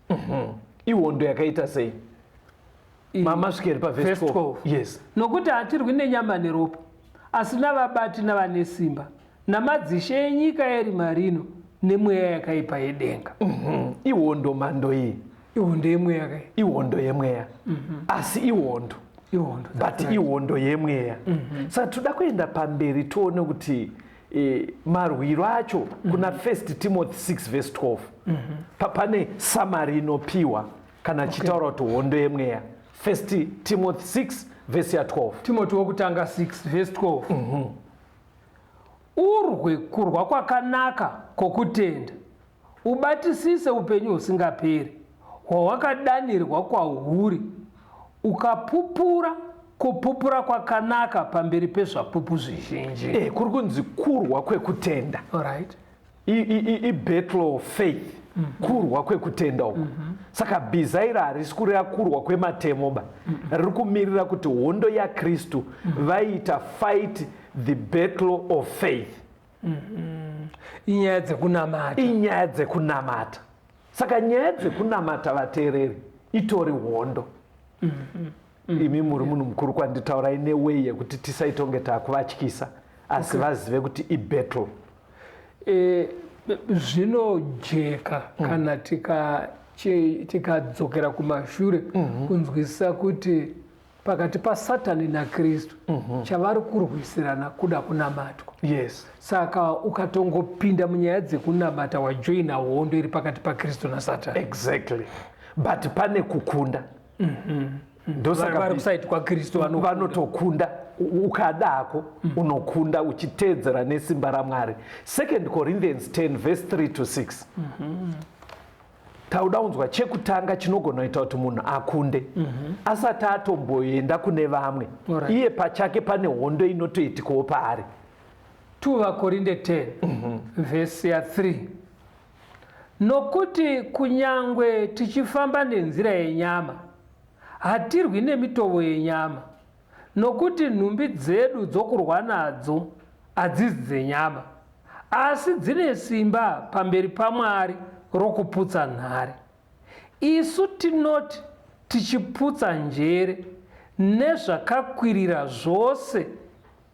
Ihondo yakaita sei? Mama svikeri pavhesi 12. Yes. Nokuti hatirwi nenyama neropa, asi navabati navane simba, namadzishe enyika yerima rino nemweya yakaipa yedenga. Ihondo mando iyi, ihondo yemweya kai, ihondo yemweya, asi ihondo Ihondo, but that's right. ihondo yemweya. Saka toda kuenda pamberi tione kuti marwiro acho kuna 1 Timothy 6 verse 12 pane samari inopiwa kana chitaura kuti hondo yemweya. 1 Timothy 6 verse ya 12. Timothy wokutanga 6 verse 12. Urwe kurwa kwakanaka kwokutenda, ubatisise upenyu husingaperi hwawakadanirwa kwahuri, ukapupura kupupura kwakanaka pamberi pezvapupu zvizhinji. Kuri kunzi kurwa kwekutenda. Alright. Battle of faith. Kurwa kwekutenda uku. Saka bhiza harisi kureva kurwa kwematemoba. Riri kumirira kuti hondo yaKristu vaita fight the battle of faith. Inyaya dzekunamata. Inyaya dzekunamata. Saka nyaya dzekunamata vateereri itori hondo. Imi muri munhu mukuru kwanditaurai newei yekuti tisaita kunge taakuvatyisa asi vazive kuti ibattle. Zvinojeka kana tikadzokera kumashure kunzwisisa kuti pakati paSatani naKristu chavari kurwisirana kuda kunamatwa. Yes. Saka ukatongopinda munyaya dzekunamata wajoina hondo iri pakati paKristu naSatani. Exactly. But pane kukunda. Ndosaka vari kusaiti kwaKristu vanotokunda. Ukadako unokunda uchiteedzera nesimba raMwari. 2 Corinthians 10 verse 3 to 6. Tauda unzwa chekutanga chinogona kuita kuti munhu akunde asati atomboenda kune vamwe. Iye pachake pane hondo inotoitikawo paari. 2 Korinde 10 verse ya 3. Nokuti kunyangwe tichifamba nenzira yenyama, hatirwi nemitoo yenyama, nokuti nhumbi dzedu dzokurwa nadzo hadzisi dzenyama, asi dzine simba pamberi paMwari rokuputsa nhare. Isu tinoti tichiputsa njere nezvakakwirira zvose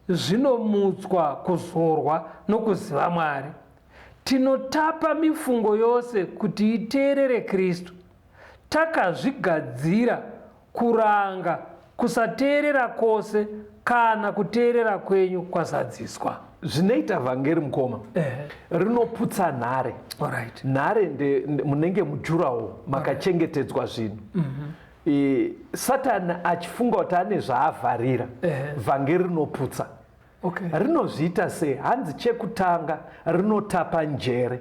zvinomutswa kuzorwa nokuziva Mwari. Tinotapa mifungo yose kuti iteerere Kristu, takazvigadzira kuranga kusateerera kwose kana kuteerera kwenyu kwazadziswa. Zvinoita vhangeri mukoma rinoputsa nhare. Alright. Nhare munenge mujurawo makachengetedzwa zvinhu. Satani achifunga kuti ane zvaavharira vhangeri rinoputsa. Rinozviita sei? Hanzi chekutanga rinotapa njere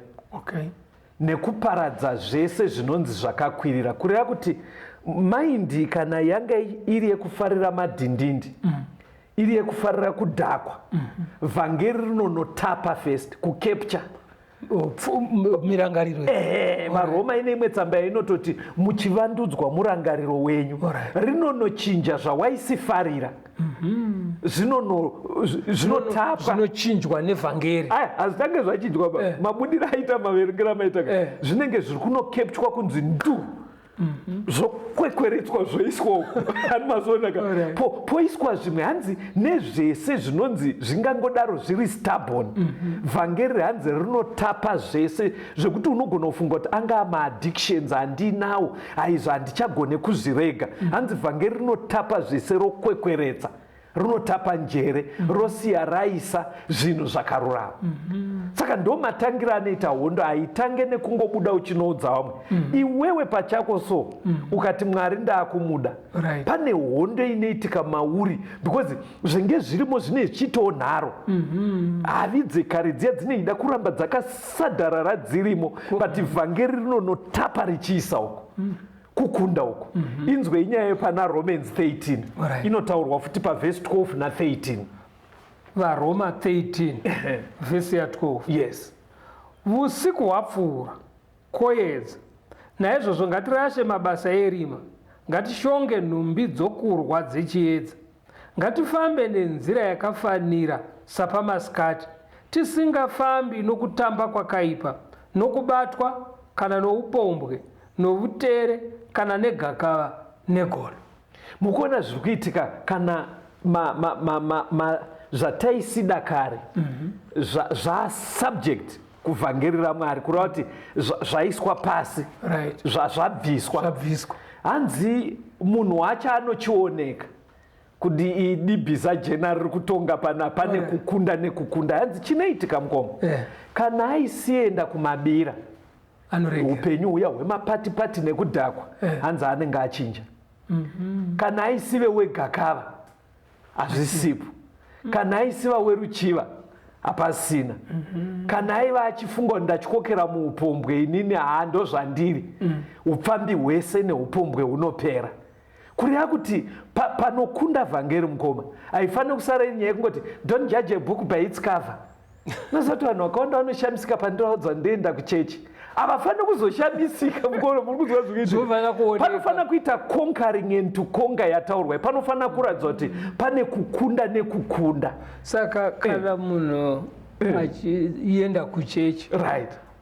nekuparadza zvese zvinonzi zvakakwirira, kureva kuti maindi kana yanga iri yekufarira madhindindi, iri yekufarira kudhakwa, vhangeri rinonotapa first, kukepcha mirangariro. VaRoma ine imwe tsamba inototi muchivandudzwa murangariro wenyu. Rinonochinja zvawaisifarira zvinotapwa, zvinochinjwa nevhangeri. Hazvitange zvachinjwa mabudiro aita maverengero amaita zvinenge zviri kunokepchwa kunzi ndu zvokwekweretswa zvoiswa uko ani mazonaka poiswa zvimwe hanzi nezvese zvinonzi zvingangodaro zviri stubborn. Vhangeri hanzi rinotapa zvese zvekuti unogona kufunga kuti anga maaddictions andinawo aizvo handichagone kuzvirega. Hanzi vhangeri rinotapa zvese rokwekweretsa, rinotapa njere, rosiya raisa zvinhu zvakarurama. Saka ndo matangira anoita hondo, haitange nekungobuda uchinoudza vamwe. Iwewe pachako so ukati Mwari ndaakumuda, pane hondo inoitika mauri, because zvenge zvirimo zvine zvichitawo nharo. Havi dzekare dziya dzinoida kuramba dzakasadharara dzirimo, but vhangeri rinonotapa richiisa uko. Kukunda uko. Inzwe inyaya pana Romans 13 inotaurwa futi pavhesi 12 na 13. VaRoma 13 vhesi ya 12. Yes. Usiku hwapfuura, koyedza. Naizvozvo ngatirashe mabasa erima, ngatishonge nhumbi dzokurwa dzechiedza, ngatifambe nenzira yakafanira sapamasikati, tisingafambi nokutamba kwakaipa, nokubatwa kana noupombwe, novutere kana negakava negolo. Mukuona zviri kuitika kana zvataisida kare zvasubject kuvhangeri raMwari, kureva kuti zvaiswa pasi, zvabviswa. Hanzi munhu wacho anochioneka kuti idibhiza jena riri kutonga pane kukunda nekukunda. Hanzi chinoitika mukoma kana aisienda kumabira upenyu uya hwemapati-pati nekudhakwa hanzi anenge achinja. Kana aisive wegakava hazvisipo, kana aisiva weruchiva hapasina, kana aiva achifunga ndachikokera muupombwe inini hando zvandiri upfambi hwese neupombwe hunopera. Kureva kuti panokunda vhangeri mukoma haifaniri kusara nyaya yekungoti don't judge a book by its cover. Nosati vanhu vakawanda vanoshamisika pandiraudzwa ndoenda kuchechi havafaniri kuzoshamisika mukoma. Muri kuzwa zvikuiti panofanira kuita conquering and to conquer yataurwa. Panofanira kuratidza kuti pane kukunda nekukunda. Saka kana munhu achienda kuchechi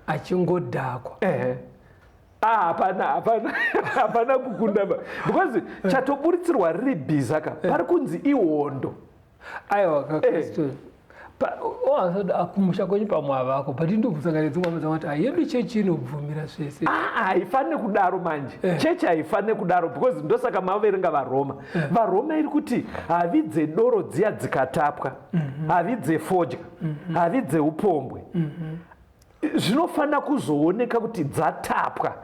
achingodhakwa hapana kukunda because chatoburitsirwa riri bhiza ka pari kunzi ihondo. Aiwa kakristu akumusha kwenyu pamwe havako but ndobvusangana dzimwe kuti yedu chechi inobvumira zvese. Haifaniri kudaro manje. Chechi haifaniri kudaro because ndosaka mavaverenga varoma. Varoma iri kuti havi dzedoro dziya dzikatapwa, havi dzefodya, havi dzeupombwe zvinofanira kuzooneka kuti dzatapwa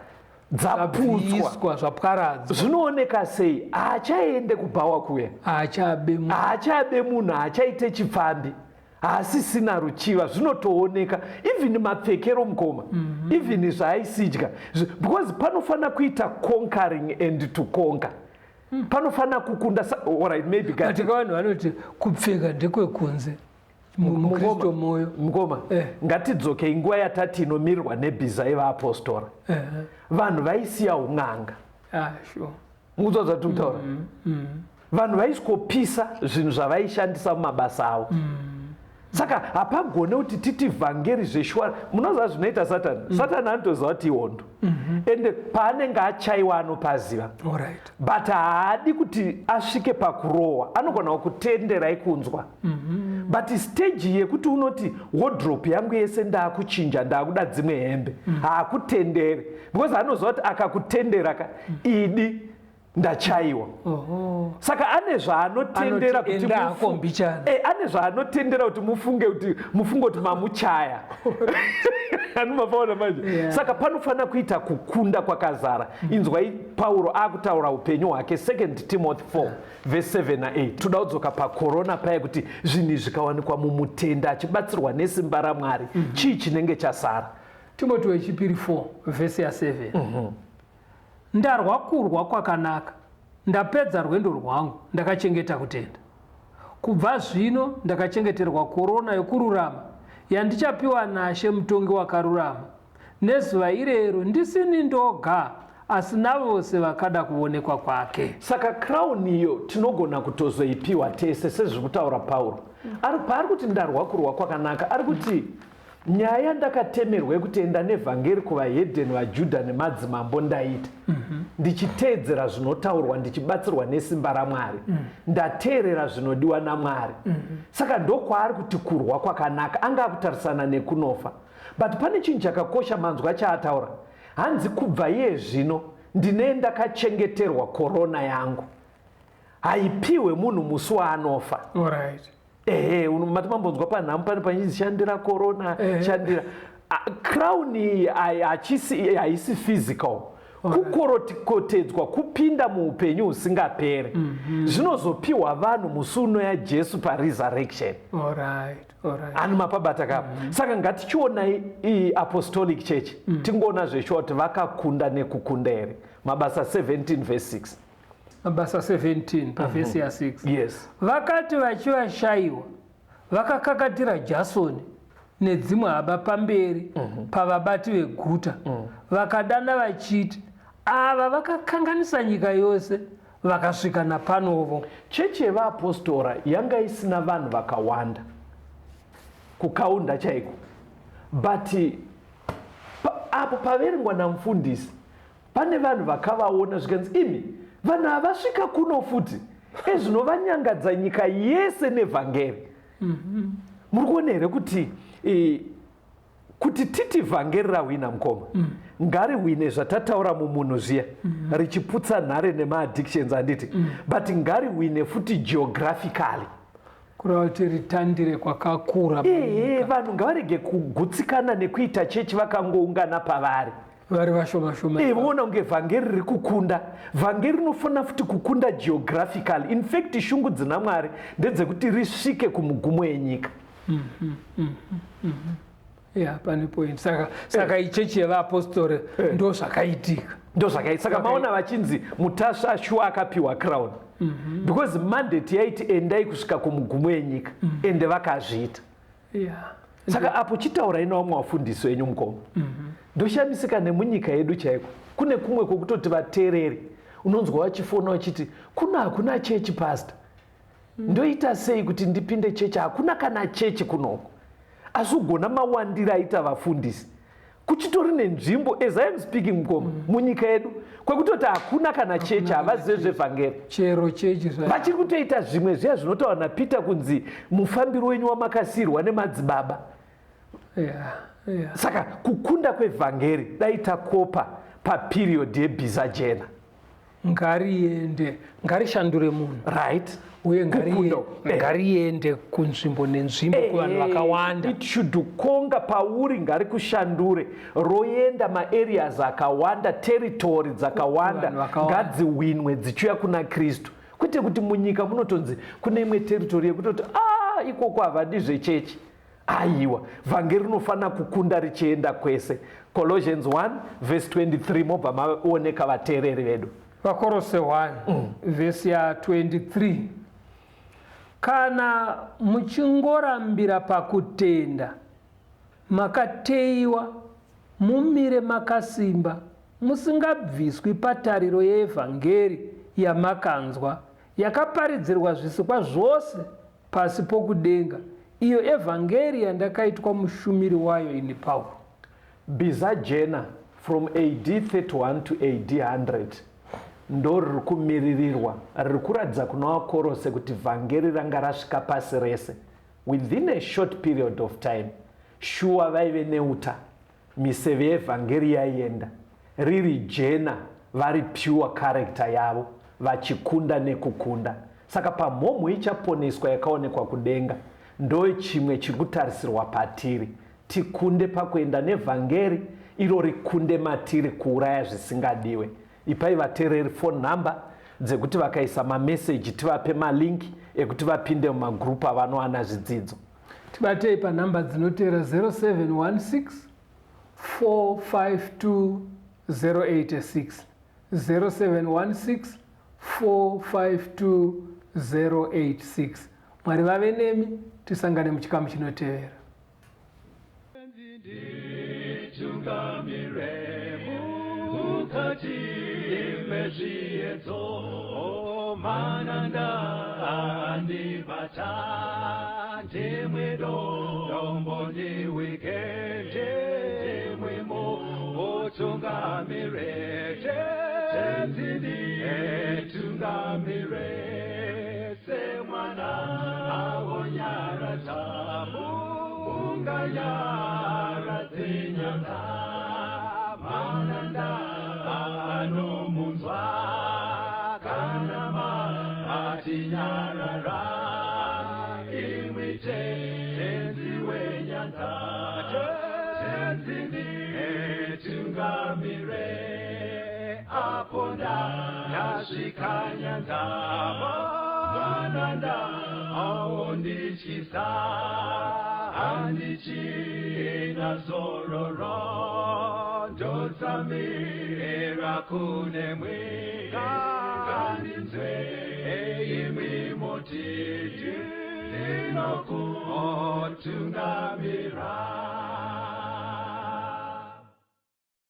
dzaputswa zvapwaradzwa. Zvinooneka sei? Haachaende kubhawa kuya, haachabe munhu, haachaite chipfambi, haasisina ruchiva. Zvinotooneka even mapfekero mukoma, even zvaaisitya because panofanira kuita conquering and to conquer. Panofanira kukunda. Alright, maybe katika vanhu vanoti kupfeka ndekwekunze mukristu moyo mukoma. Ngatidzokei nguva yatati inomirirwa nebhiza yevaapostora. Vanhu vaisiya un'anga. Mukuzwa zvatiri kutaura. Vanhu vaiswopisa zvinhu zvavaishandisa mumabasa avo. Saka hapagone kuti titi vhangeri zveshwara. Munoziva zvinoita Satani. Satani anotoziva kuti ihondo ende paanenge achaiwa anopaziva, but haadi kuti asvike pakurohwa. Anogona kutenderai kunzwa but stage yekuti unoti wardrobe yangu yese ndaakuchinja, ndaakuda dzimwe hembe, haakutenderi because anoziva kuti akakutendera idi ndachaiwa. Saka ane zvaanotendera kuti ane zvaanotendera kuti mufunge kuti mamuchaya. Anomafaona manje. Saka panofanira kuita kukunda kwakazara. Inzwai Pauro akutaura upenyu hwake 2 Timothy 4 verse 7 na8. Toda kudzoka pakorona paya kuti zvinhu zvikawanikwa mumutenda achibatsirwa nesimba raMwari. Chii chinenge chasara? Timothy wechipiri 4 verse ya 7. Ndarwa kurwa kwakanaka, ndapedza rwendo rwangu, ndakachengeta kutenda. Kubva zvino ndakachengeterwa korona yokururama yandichapiwa naShe mutongi wakarurama. Nezuva irero ndisini ndoga, asi navose vakada kuonekwa kwake. Saka crown iyo tinogona kutozoipiwa tese sezviri kutaura Pauro. Paari kuti ndarwa kurwa kwakanaka, ari kuti nyaya ndakatemerwa kutenda nevhangeri kuvahedheni vaJudha nemadzimambo ndaita. Ndichiteedzera zvinotaurwa, ndichibatsirwa nesimba raMwari. Ndateerera zvinodiwa naMwari. Saka ndokwaari kuti kurwa kwakanaka. Anga akutarisana nekunofa. But pane chinhu chakakosha manzwa chaataura. Hanzi kubva iye zvino ndine ndakachengeterwa korona yangu. Haipiwe munhu musi waanofa. Matomambonzwa panhamo pane pachishandira korona shandira. Crown iyi haisi physical. Kukorotedzwa kupinda muupenyu husingaperi. Zvinozopiwa vanhu musi unoya Jesu paresurrection. Anu mapabata kapo. Saka ngatichiona apostolic church tingoona zveshuwa kuti vakakunda nekukunda here. Mabasa 17 verse 6. Mabasa 17 pavhesi ya 6. Yes. Vakati vachivashayiwa vakakakatira Jasoni nedzimwe haba pamberi pavabati veguta, vakadana vachiti ava vakakanganisa nyika yose, vakasvika napanovo. Chechi yevaapostora yanga isina vanhu vakawanda kukaunda chaiko, but apo paverengwa namufundisi pane vanhu vakavaona zvikanzi imi vanhu havasvika kuno futi ezvinovanyangadza nyika yese nevhangeri. Muri kuona here kuti kuti titi vhangeri rahwina mukoma ngarihwine zvatataura mumunhu zviya richiputsa nhare nemaaddictions handiti but ngarihwine futi geographically kureva kuti ritandire kwakakura. Vanhu ngavarege kugutsikana nekuita chechi vakangoungana pavari vari vashoma shoma. Voona kunge vhangeri riri kukunda. Vhangeri rinofanira futi kukunda geographically. In fact shungu dzina Mwari ndedzekuti risvike kumugumo enyika. Pane point. Saka ichechi yevaapostore ndo zvakaitika. Saka maona vachinzi mutasva shuwa akapiwa crown. Because mandate yaiti endai kusvika kumugumo enyika ende vakazviita. Saka apo chitaura ino vamwe vafundisi venyu mukoma ndoshamisika nemunyika yedu chaiko kune kumwe kwekutoti vateereri unonzwa vachifona vachiti hakuna chechi pastor ndoita sei kuti ndipinde chechi hakuna kana chechi kunoko asi ugona mawandira aita vafundisi kuchitori nenzvimbo as I am speaking mukoma munyika yedu kwekutoti hakuna kana chechi havazive zvevhangeri chero chechi vachiri kutoita zvimwe zviya zvinotaura naPeter kunzi mufambiro wenyu wamakasirwa nemadzibaba. Saka kukunda kwevhangeri dai takopa paperiod yebhiza jena ngariende ngarishandure munhu right uye ngariende kunzvimbo nenzvimbo kuvanhu vakawanda. It should konga pauri ngari kushandure roenda maareas akawanda territory dzakawanda ngadziwinwe dzichiuya kuna Kristu kwete kuti munyika munotonzi kune imwe territory yekutoti ikoko havadi zvechechi. Aiwa vhangeri rinofanira kukunda richienda kwese. Colossians 1:23 mobva maoneka vateereri vedu. Vakorose 1 vhesi ya 23 kana muchingorambira pakutenda makateiwa mumire makasimba musingabviswi patariro yeevhangeri yamakanzwa yakaparidzirwa zvisikwa zvose pasi pokudenga iyo evhangeri yandakaitwa mushumiri wayo ini Pauro. Bhiza jena from AD 31 to AD 100 ndo riri kumiririrwa riri kuratidza kuna vakorose kuti vhangeri ranga rasvika pasi rese within a short period of time. Shuwa vaive neuta miseve yevhangeri yaienda riri jena vari pure character yavo vachikunda nekukunda. Saka pamhomho ichaponeswa yakaonekwa kudenga ndo chimwe chiri kutarisirwa patiri tikunde pakuenda nevhangeri iro rikunde matiri kuuraya zvisingadiwe. Ipai vateereri phone number dzekuti vakaisa mameseji tivape malinki ekuti vapinde mumagrupu avanowana zvidzidzo. Tibatei panhamba dzinoteera 0716 452 086 0716 452 086. Mwari vave nemi, tisangane muchikamu chinotevera. Tungamira